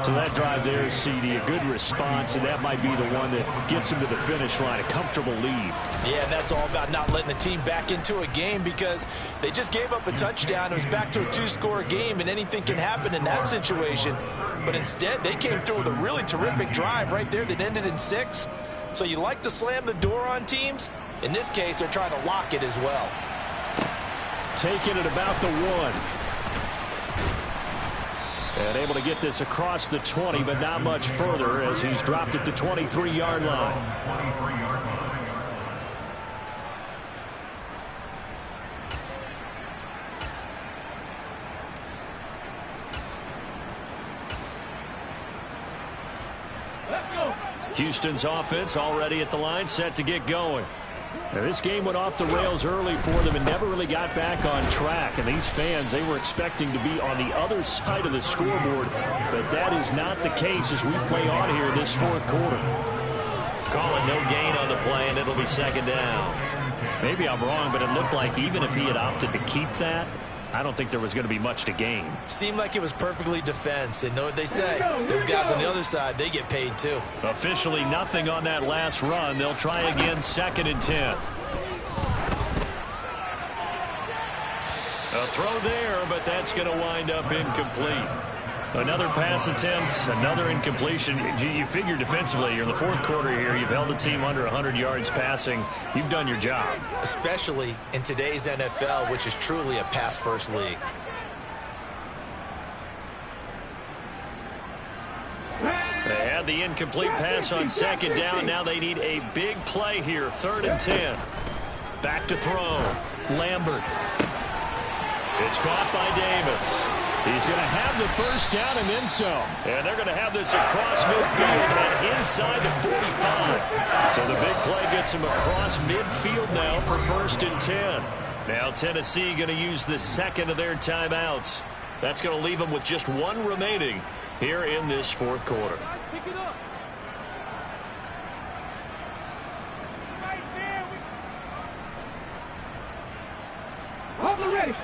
So that drive there, CD, a good response, and that might be the one that gets him to the finish line, a comfortable lead. Yeah, and that's all about not letting the team back into a game because they just gave up a touchdown. It was back to a 2-score game, and anything can happen in that situation. But instead, they came through with a really terrific drive right there that ended in 6. So you like to slam the door on teams. In this case, they're trying to lock it as well. Taking it about the 1. And able to get this across the 20, but not much further as he's dropped it to 23-yard line. Houston's offense already at the line, set to get going. Now, this game went off the rails early for them and never really got back on track. And these fans, they were expecting to be on the other side of the scoreboard. But that is not the case as we play on here this 4th quarter. Calling no gain on the play, and it'll be 2nd down. Maybe I'm wrong, but it looked like even if he had opted to keep that, I don't think there was going to be much to gain. Seemed like it was perfectly defense. And know what they say? Those guys on the other side, they get paid too. Officially nothing on that last run. They'll try again 2nd and 10. A throw there, but that's going to wind up incomplete. Another pass attempt, another incompletion. You figure defensively, you're in the 4th quarter here. You've held the team under 100 yards passing. You've done your job. Especially in today's NFL, which is truly a pass-first league. They had the incomplete pass on 2nd down. Now they need a big play here. 3rd and 10. Back to throw. Lambert. It's caught by Davis. He's going to have the first down and then some. And they're going to have this across midfield and inside the 45. So the big play gets him across midfield now for 1st and 10. Now Tennessee going to use the second of their timeouts. That's going to leave them with just one remaining here in this 4th quarter. Pick it up. Right there. Hold ready.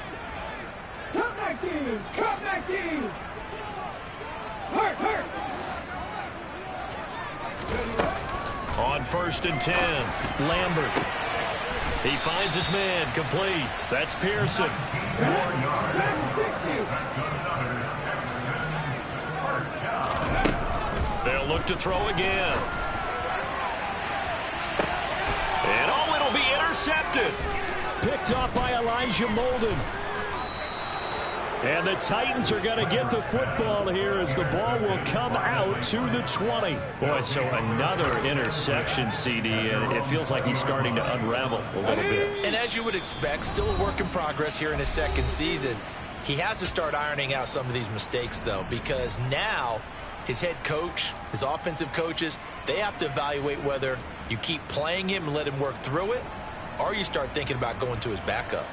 Come back in. Come back in. Hurt. On 1st and 10, Lambert. He finds his man, complete. That's Pearson. They'll look to throw again. And it'll be intercepted. Picked off by Elijah Molden. And the Titans are going to get the football here as the ball will come out to the 20. Boy, so another interception, CD, and it feels like he's starting to unravel a little bit. And as you would expect, still a work in progress here in his 2nd season. He has to start ironing out some of these mistakes, though, because now his head coach, his offensive coaches, they have to evaluate whether you keep playing him and let him work through it, or you start thinking about going to his backup.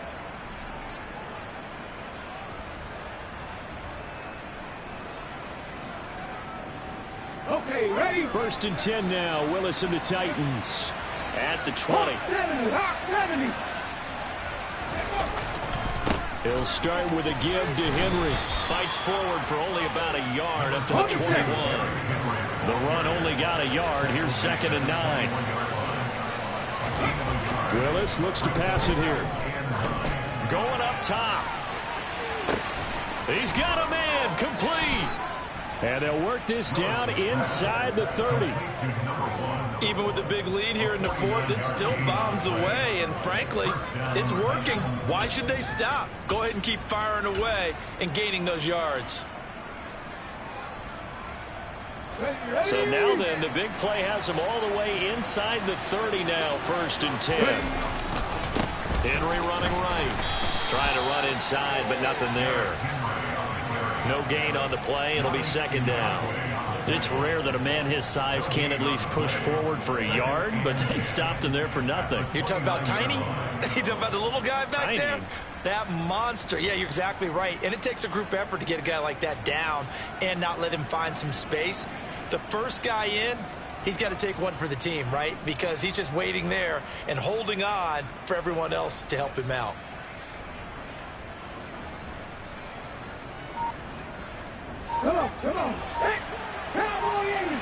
Okay, ready? 1st and 10 now. Willis and the Titans at the 20. 70. He'll start with a give to Henry. Fights forward for only about a yard up to the 21. The run only got a yard. Here's 2nd and 9. Willis looks to pass it here. Going up top. He's got a man. Complete. And they'll work this down inside the 30. Even with the big lead here in the 4th, it still bombs away. And frankly, it's working. Why should they stop? Go ahead and keep firing away and gaining those yards. So now then, the big play has them all the way inside the 30 now, 1st and 10. Henry running right. Trying to run inside, but nothing there. No gain on the play. It'll be 2nd down. It's rare that a man his size can't at least push forward for a yard, but they stopped him there for nothing. You're talking about Tiny? You're talking about the little guy back Tiny. there? That monster. Yeah, you're exactly right. And it takes a group effort to get a guy like that down and not let him find some space. The first guy in, he's got to take one for the team, right? Because he's just waiting there and holding on for everyone else to help him out. Come on. Hey, cowboy in.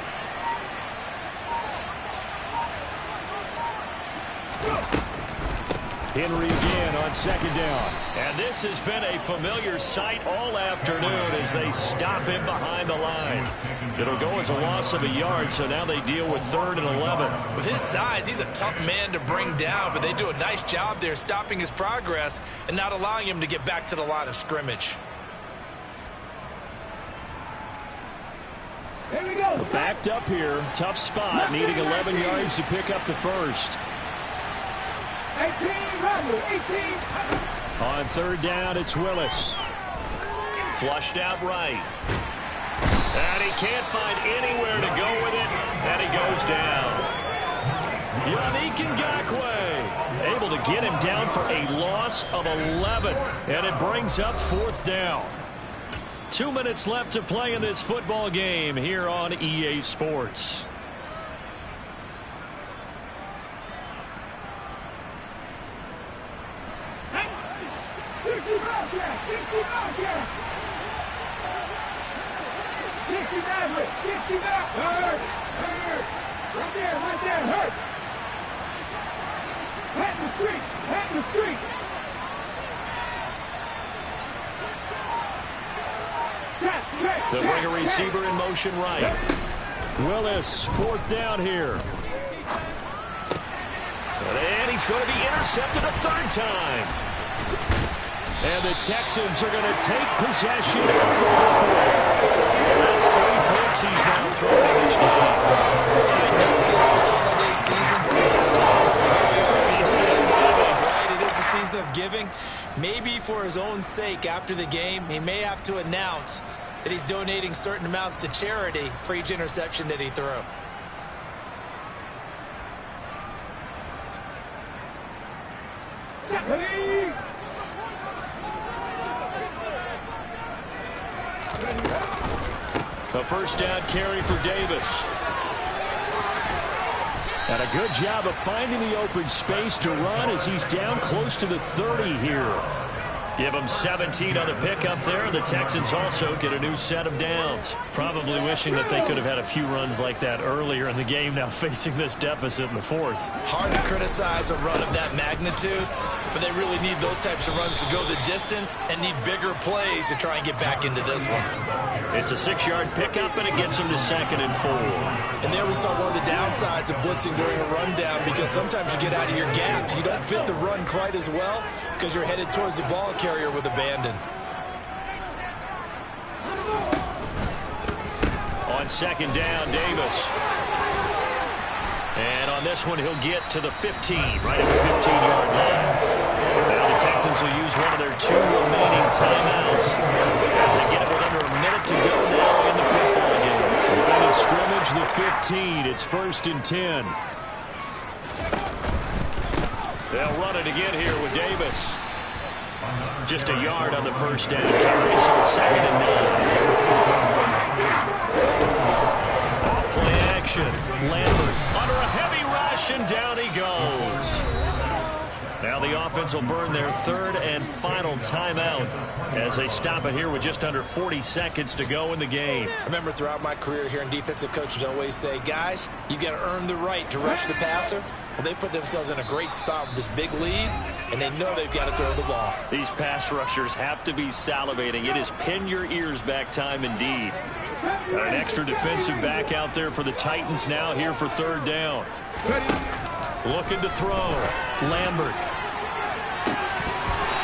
Henry again on 2nd down. And this has been a familiar sight all afternoon as they stop him behind the line. It'll go as a loss of a yard, so now they deal with 3rd and 11. With his size, he's a tough man to bring down, but they do a nice job there stopping his progress and not allowing him to get back to the line of scrimmage. Here we go. Backed up here. Tough spot. Needing 11 yards to pick up the first. 18, Rumble, 18. On 3rd down, it's Willis. Flushed out right. And he can't find anywhere to go with it. And he goes down. Yannick Ngakoue able to get him down for a loss of 11. And it brings up 4th down. 2 minutes left to play in this football game here on EA Sports. They'll bring a receiver in motion right. Willis, 4th down here. And he's going to be intercepted a 3rd time. And the Texans are going to take possession of the football. And that's 3 picks he's now thrown in this game. I know this holiday season. Right, it is the season of giving. Maybe for his own sake after the game, he may have to announce that he's donating certain amounts to charity for each interception that he threw. A first down carry for Davis. And a good job of finding the open space to run as he's down close to the 30 here. Give him 17 on the pickup there. The Texans also get a new set of downs. Probably wishing that they could have had a few runs like that earlier in the game, now facing this deficit in the fourth. Hard to criticize a run of that magnitude, but they really need those types of runs to go the distance and need bigger plays to try and get back into this one. It's a 6-yard pickup, and it gets him to 2nd and 4. And there we saw one of the downsides of blitzing during a rundown, because sometimes you get out of your gaps. You don't fit the run quite as well because you're headed towards the ball carrier with abandon. On 2nd down, Davis. And on this one, he'll get to the 15, right at the 15-yard line. Now the Texans will use one of their 2 remaining timeouts as they get it with under a minute to go now in the football game. Line of scrimmage, the 15. It's 1st and 10. They'll run it again here with Davis. Just a yard on the first down carry, so it's 2nd and 9. Off-play action. Lambert under a heavy rush, and down he goes. Now the offense will burn their 3rd and final timeout as they stop it here with just under 40 seconds to go in the game. I remember throughout my career hearing defensive coaches always say, guys, you've got to earn the right to rush the passer. Well, they put themselves in a great spot with this big lead, and they know they've got to throw the ball. These pass rushers have to be salivating. It is pin your ears back time indeed. Got an extra defensive back out there for the Titans now here for 3rd down. Looking to throw. Lambert.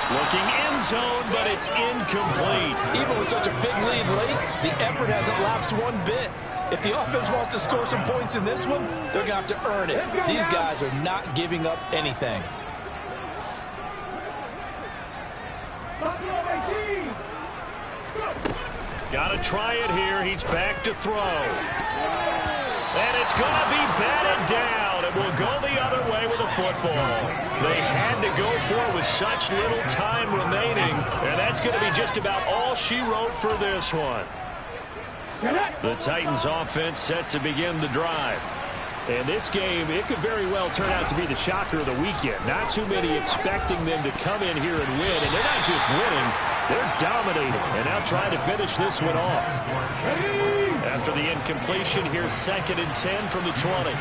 Looking end zone, but it's incomplete. Even with such a big lead late, the effort hasn't lapsed one bit. If the offense wants to score some points in this one, they're going to have to earn it. These guys are not giving up anything. Got to try it here. He's back to throw. And it's going to be batted down. It will go the other way with a football. They had to go for it with such little time remaining. And that's going to be just about all she wrote for this one. The Titans offense set to begin the drive. And this game, it could very well turn out to be the shocker of the weekend. Not too many expecting them to come in here and win. And they're not just winning, they're dominating. And now trying to finish this one off. After the incompletion, here's 2nd and 10 from the 20.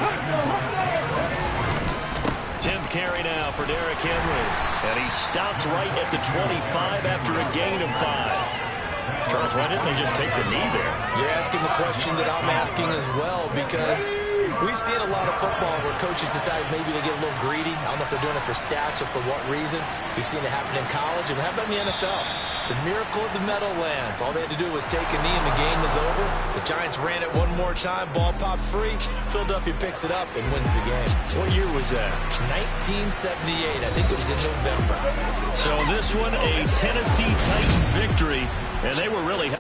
10th carry now for Derrick Henry. And he stopped right at the 25 after a gain of 5. Charles, why didn't they just take the knee there? You're asking the question that I'm asking as well, because we've seen a lot of football where coaches decide maybe they get a little greedy. I don't know if they're doing it for stats or for what reason. We've seen it happen in college, and how about in the NFL? The miracle of the Meadowlands. All they had to do was take a knee and the game was over. The Giants ran it one more time, ball popped free. Philadelphia picks it up and wins the game. What year was that? 1978. I think it was in November. So this one, a Tennessee Titan victory, and they were really...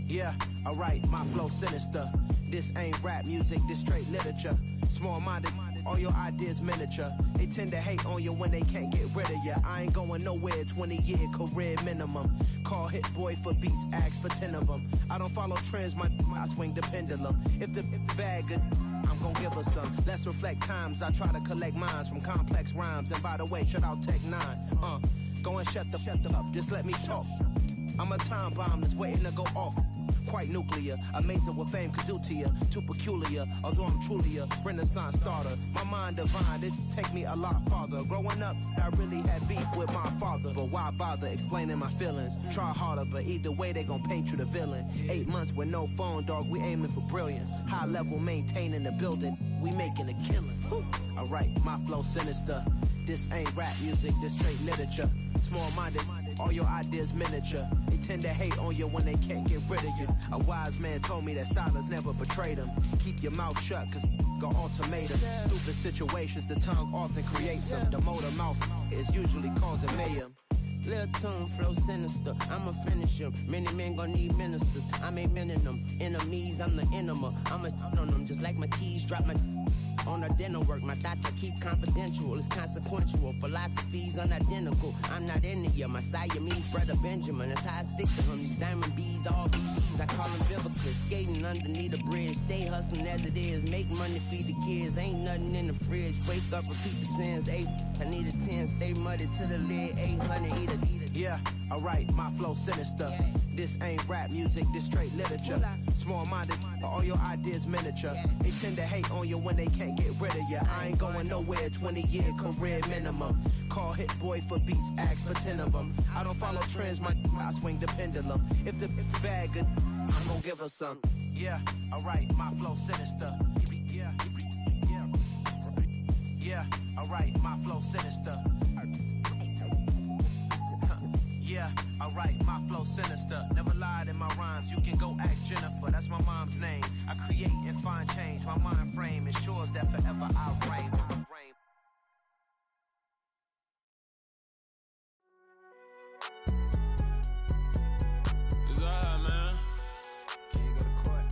Yeah, alright, my flow sinister. This ain't rap music, this straight literature. Small-minded, all your ideas miniature. They tend to hate on you when they can't get rid of you. I ain't going nowhere, 20-year career minimum. Call Hit Boy for beats, ask for 10 of them. I don't follow trends, I swing the pendulum. If the bag good, I'm gonna give her some. Let's reflect times, I try to collect minds from complex rhymes. And by the way, shout out Tech 9. Go and shut the up, just let me talk. I'm a time bomb that's waiting to go off. Quite nuclear, amazing what fame could do to you. Too peculiar, although I'm truly a renaissance starter. My mind divine, it take me a lot farther. Growing up, I really had beef with my father. But why bother explaining my feelings? Try harder, but either way they gon' paint you the villain. 8 months with no phone, dog, we aiming for brilliance. High level maintaining the building, we making a killing. Alright, my flow sinister. This ain't rap music, this straight literature. Small-minded, all your ideas miniature. They tend to hate on you when they can't get rid of you. A wise man told me that silence never betrayed him. Keep your mouth shut, cause got ultimatum. Stupid situations, the tongue often creates them. The motor mouth is usually causing mayhem. Lil' tune, flow sinister, I'ma finish him. Many men gon' need ministers, I'm a men in them. Enemies, I'm the enema, I'ma on them. Just like my keys, drop my on a dinner work. My thoughts I keep confidential, it's consequential. Philosophies unidentical, I'm not in ya. My Siamese brother Benjamin, that's how I stick to him. These diamond bees, all BDs, I call them biblicals. Skating underneath a bridge, stay hustling as it is. Make money, feed the kids, ain't nothing in the fridge. Wake up, repeat the sins, I need a 10, stay muddy to the lid, 800, eat a. Yeah, alright, my flow sinister. This ain't rap music, this straight literature. Small-minded, all your ideas miniature. They tend to hate on you when they can't get rid of you. I ain't going nowhere, 20-year career minimum. Call Hit Boy for beats, ask for 10 of them. I don't follow trends, I swing the pendulum. If the bad good, I'm gonna give her some. Yeah, alright, my flow sinister. Yeah, alright, my flow sinister. Yeah, alright, my flow sinister. Never lied in my rhymes, you can go ask Jennifer. That's my mom's name. I create and find change. My mind frame ensures that forever I reign. It's alright, man. Can you go to court?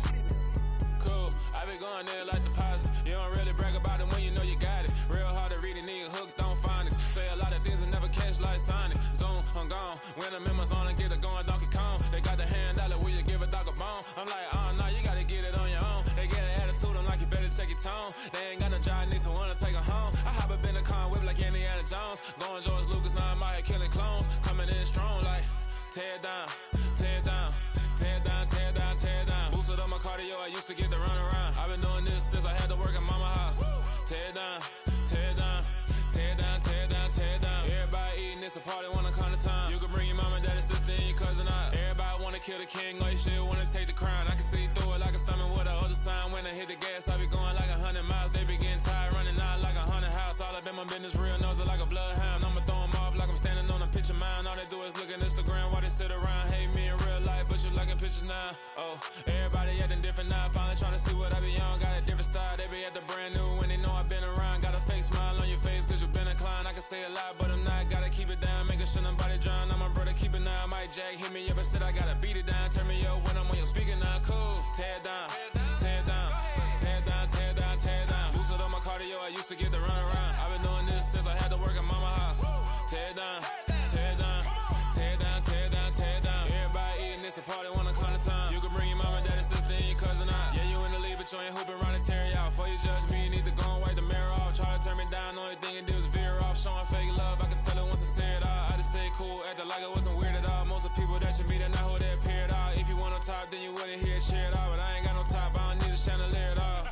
Get in there. Cool, I been going there like deposit. You don't really brag about it when you know you got it. Real hard to read a nigga hooked on finance. Say a lot of things and never catch like Sonic. Zoom, I'm gone. When I'm in my zone and get it going Donkey Kong. They got the hand dollar, will you give a dog a bone? I'm like, nah, you gotta get it on your own. They get an attitude, I'm like, you better check your tone. They ain't got no job, need someone to take them home. I hop up in the car, whip like Indiana Jones. Going George Lucas, now I'm out here killing clones. Coming in strong like, tear down, tear down, tear down, tear down, tear down. Boosted up my cardio, I used to get to run around. I've been doing this since I had to work at mama house. Tear down, tear down, tear down, tear down, tear down. Everybody eating, it's a party, wanna come to time. You can bring your mama, daddy, sister, and your cousin out. Everybody wanna kill the king, or you shit wanna take the crown. I can see through it like a stomach with a other sign. When I hit the gas, I be going like 100 miles. They be getting tired, running out like 100 house. All up in my business, real nose like a bloodhound. I'ma throw them off like I'm standing on a picture mound. All they do is look at Instagram while they sit around. Hate me in real life, but you liking pictures now. Oh, everybody acting different now. Finally trying to see what I be on. Got a different style, they be at the brand new when they know I've been around. Got a fake smile on your face, cause you been inclined. I can say a lot, but I'm not. Gotta keep it down, making sure nobody drown. I'm my brother, keep it now. Mike Jack hit me up and said I gotta beat it down. Turn me up when I'm on your speaker now. Cool, tear down, tear down, tear down, tear down, tear down. Boosted up my cardio, I used to get to run around. I've been doing this since I had to work at mama house. Tear down, tear down, tear down, tear down, tear down. Everybody eating, it's a party, wanna come to time. You can bring your mama, daddy, sister, and your cousin out. Yeah, you in the lead, but you ain't hooping around and tear you out. Before you judge me, you need to go and wipe the mirror off. Try to turn me down, only thing it did was veer off. Showing fake love, I can tell it once I say it all. I just stay cool, acting like it wasn't weird at all. Most of the people that you meet are not who they appear at all. If you want on top, then you wouldn't hear it cheer at all. But I ain't got no top, I don't need a chandelier at all.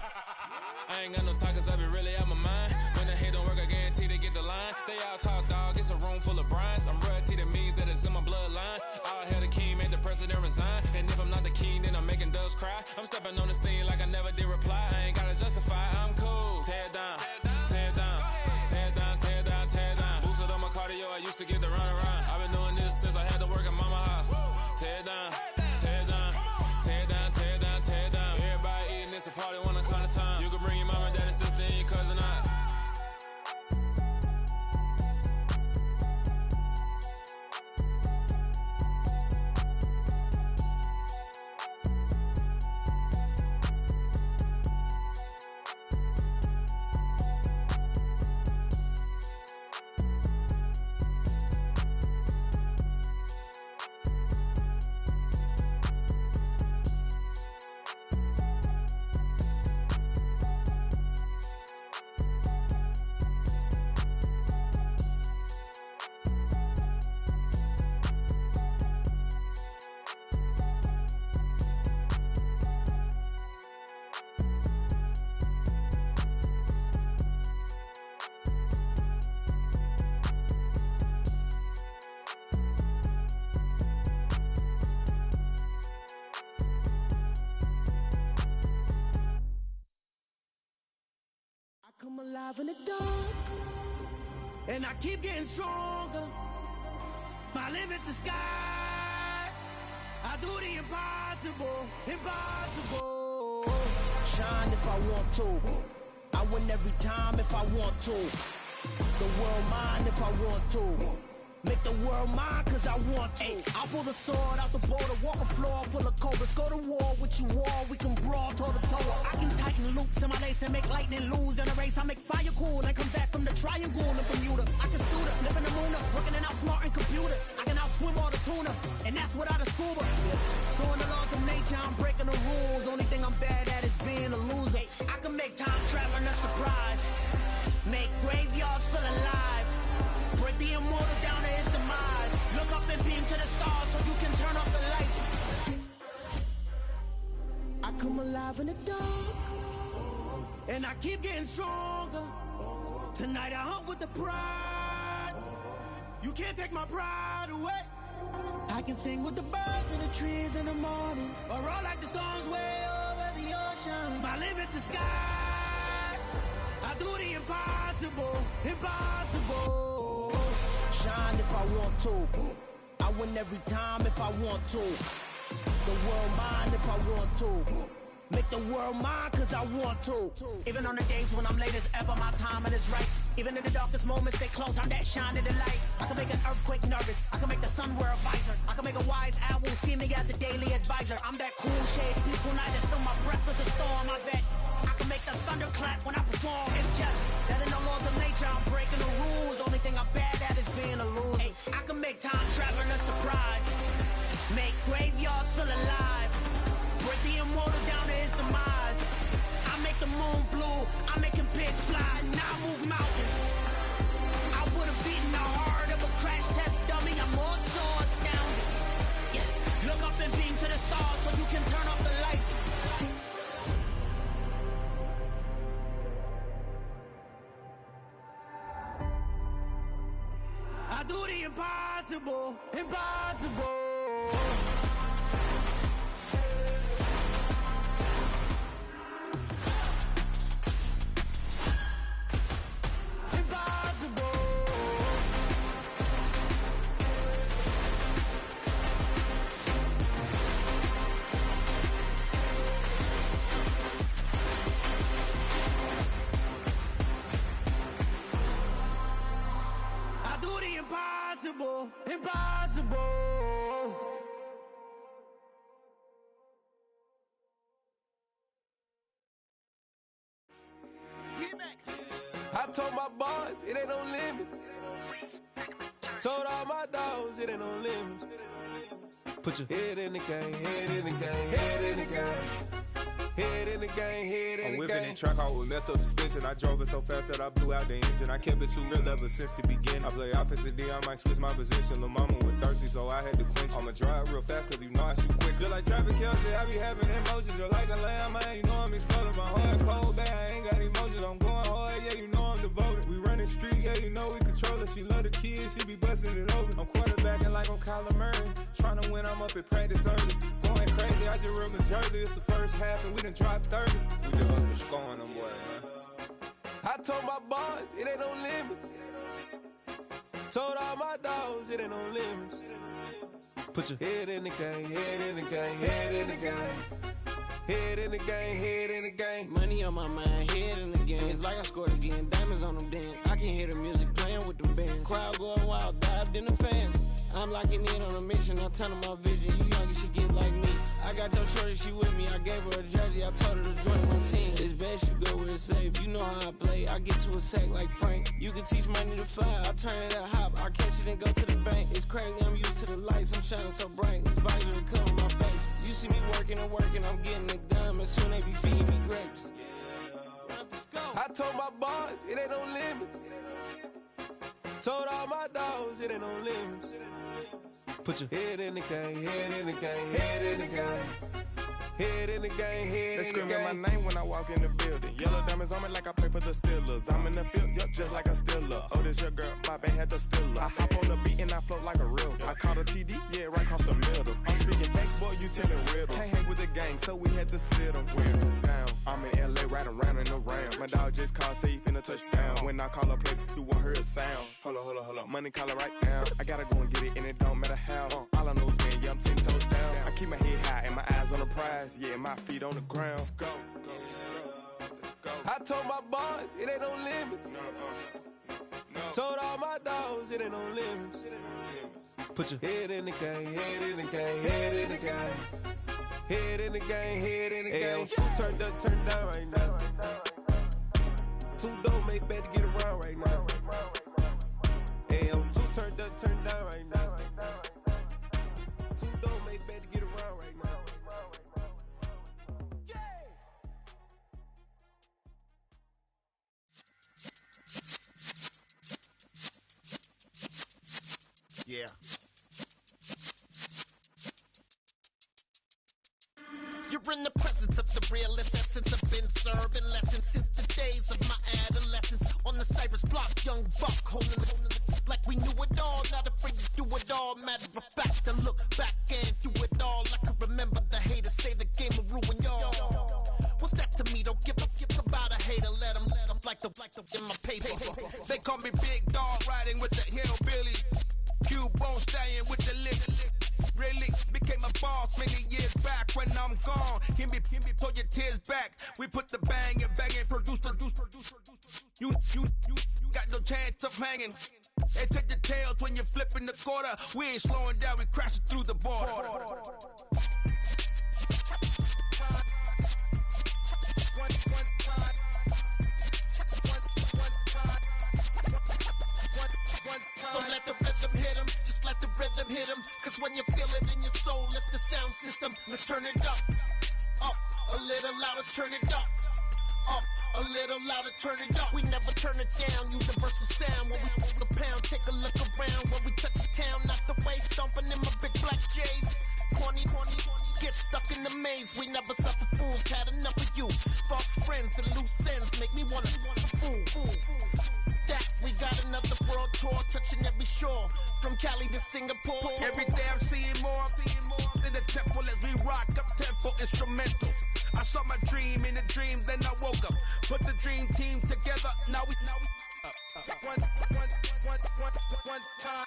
I ain't got no talk, cause I be really out my mind. When the hate don't work, I guarantee they get the line. They all talk, dog, it's a room full of brinds. I'm royalty, that means that it's in my bloodline. All hell the king, made the president resign. And if I'm not the king, then I'm making doves cry. I'm stepping on the scene like I never did reply. I ain't gotta justify, I'm cool. Tear down, tear down, tear down, tear down, tear down. Boosted up my cardio, I used to get to run around. I've been doing this since I had to work at mama house. Tear down, tear down, tear down, tear down, tear down. Everybody eating, it's a party, wanna come to time. You can bring your mama, daddy, sister, and your cousin out. Come alive in the dark, and I keep getting stronger. My limit's the sky. I do the impossible, impossible. Shine if I want to. I win every time if I want to. The world mine if I want to. Make the world mine cause I want to. I'll pull the sword out the border, walk a floor full of cobras. Go to war with you all, we can brawl toe to toe. I can tighten loops in my lace and make lightning lose in a race. I make fire cool and come back from the triangle in Bermuda. I can suit up, live in the moon up, working and outsmarting computers. I can outswim all the tuna, and that's without a scuba. So in the laws of nature, I'm breaking the rules. Only thing I'm bad at is being a loser. I can make time traveling a surprise. Make graveyards feel alive. Break the immortal down to his demise. Look up and beam to the stars so you can turn off the lights. I come alive in the dark, and I keep getting stronger. Tonight I hunt with the pride. You can't take my pride away. I can sing with the birds and the trees in the morning, or roll like the storms way over the ocean. My limit's the sky. I do the impossible, impossible. Shine if I want to. I win every time if I want to. The world mine if I want to. Make the world mine cause I want to. Even on the days when I'm late as ever, my timing is right. Even in the darkest moments, they close, I'm that shining the light. I can make an earthquake nervous, I can make the sun wear a visor. I can make a wise owl see me as a daily advisor. I'm that cool shade, peaceful night, and still my breath is a storm, I bet. I can make the thunder clap when I perform. It's just that in the laws of nature, I'm breaking the rules. Only thing I'm bad at is being a loser. Hey, I can make time traveling a surprise. Make graveyards feel alive. Break the immortal down to his demise. I make the moon blue, I'm making pigs fly, now I move mountains. I would've beaten the heart of a crash test dummy, I'm more so astounded. Yeah, look up and beam to the stars so you can turn off the lights. I do the impossible, impossible. Impossible, impossible. I told my boys it ain't no limit. Told all my dogs it ain't no limit. Put your head in the game, head in the game, head in the game. Head in the game, head in the game. I'm whipping in track out with messed up suspension. I drove it so fast that I blew out the engine. I kept it too real ever since the beginning. I play offensive D, I might switch my position. Lil' mama was thirsty, so I had to quench. I'ma drive real fast, cause you know I shoot quick. Just like Travis Kelce, I be having emotions. Just like a lamb, man, you know I'm exploding. My heart cold, bad, I ain't got emotions. I'm going hard, yeah, you know I'm devoted. We running streets, yeah, you know we control it. She love the kids, she be busting it over. I'm quarterbacking like I'm Kyler Murray. Trying to win, I'm up at practice early. Going crazy, I just real the jersey. It's the first half, and we done dropped 30. We just up and scoring them, boy, man. I told my boys it ain't no limits. Told all my dogs it ain't no limits. Put your head in the game, head in the game, head in the game. Head in the game, head in the game. Money on my mind, head in the game. It's like I scored again, diamonds on them dance. I can hear the music playing with them bands. Crowd going wild, dived in the fans. I'm locking in on a mission, I'm telling my vision. You young, you should get like me. I got your shorty, she with me. I gave her a jersey, I told her to join my team. It's best you go where it's safe. You know how I play. I get to a sack like Frank. You can teach money to fly. I turn it a hop. I catch it and go to the bank. It's crazy, I'm used to the lights. I'm shining so bright. This visor to cover my face. You see me working and working. I'm getting it done. And soon they be feeding me grapes. I told my boys it ain't no limits. Told all my dogs it ain't no limits. Put your head in the game, head in the game, head in the game. Head in the game, head They in the game. screaming my name when I walk in the building. Yellow diamonds on me like I play for the Steelers. I'm in the field, yup, just like a Steeler. Oh, this your girl, my band had the Steeler. I hop on the beat and I float like a river. I caught a TD, yeah, right across the middle. I'm speaking thanks, boy, you telling riddles. Can't hang with the gang, so we had to sit them down. I'm in LA, riding around in the round. My dog just called, say he finna touchdown. When I call a play, you won't hear a sound. Hold on, money calling right now. I gotta go and get it, and it don't matter how. All I know is man, yeah, I'm 10 toes down. I keep my head high and my eyes on the prize. Yeah, my feet on the ground. Let's go. I told my boys, it ain't no limits. Told all my dogs, it ain't no limits. Put your head in the game, head in the game, head in the game. Head in the game, head in the game. Two turned up, turned down right now. Two don't make better get around right now. Hey, I'm two turned up, turned down right now. Two don't make better get around right now. Yeah. You're in the presence of the realest essence. I've been serving lessons since the days of my adolescence. On the Cypress block, young buck holding the like we knew it all. Not afraid to do it all. Matter of fact, to look back and do it all. I can remember the haters say the game will ruin y'all. What's that to me? Don't give about a hater. Let them like the in my paper. They call me Big Dog, riding with the hillbilly. Cubone staying with the lick. Really became a boss many years back. When I'm gone, can be pull your tears back. We put the bang and produce. You got no chance of hanging. They take the tails when you're flipping the quarter. We ain't slowing down, we crashing through the border. So let the rhythm hit him, just let the rhythm hit him. Cause when you feel it in your soul, lift the sound system. Let's turn it up, a little louder, turn it up, a little louder, turn it up. We never turn it down, universal sound. When we move the pound, take a look around. When we touch the town, not the way, stomping in my big black J's. Corny, get stuck in the maze. We never suffer fools, had enough of you. False friends and loose ends make me wanna fool. That we got another world tour, touching every shore, from Cali to Singapore. Every day I'm seeing more in the temple as we rock up tempo instrumentals. I saw my dream in a dream, then I woke up. Put the dream team together. Now we one time.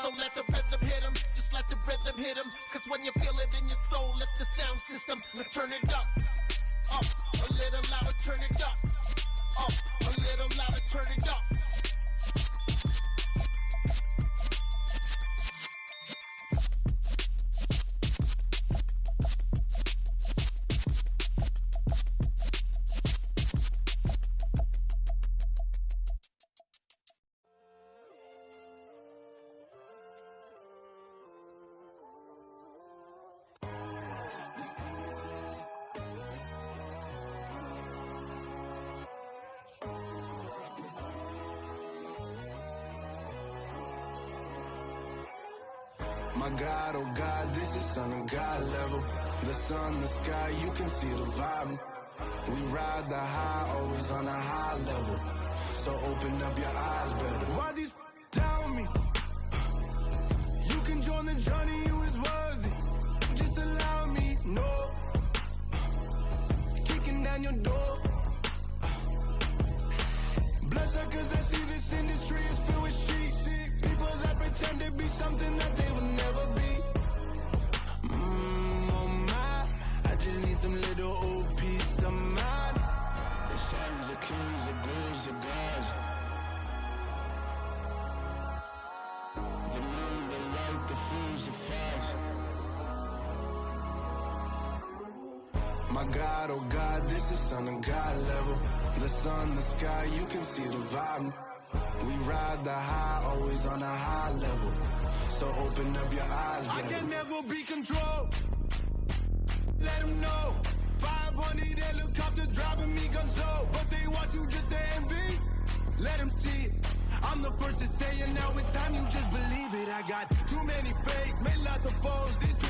So let the rhythm hit him, just let the rhythm hit him. Cause when you feel it in your soul, lift the sound system. Let's turn it up, a little louder, turn it up, a little louder, turn it up. My God, oh God, this is Son of God level. The sun, the sky, you can see the vibe. We ride the high, always on a high level. So open up your eyes better. Why these tell me? You can join the journey, you is worthy. Just allow me, no. Kicking down your door. Bloodsuckers, I see this industry is filled with sheep. People that pretend to be something that they will never be. Oh my, I just need some little old peace of mind. The sons of kings, the bulls, the gods. The moon, the light, the fools, the facts. My God, oh God, this is Son of God level. The sun, the sky, you can see the vibe. We ride the high, always on a high level. So open up your eyes, baby. I can never be controlled. Let them know. 500 helicopters driving me gonzo. But they want you just to envy. Let them see it. I'm the first to say it, now it's time you just believe it. I got too many fakes, made lots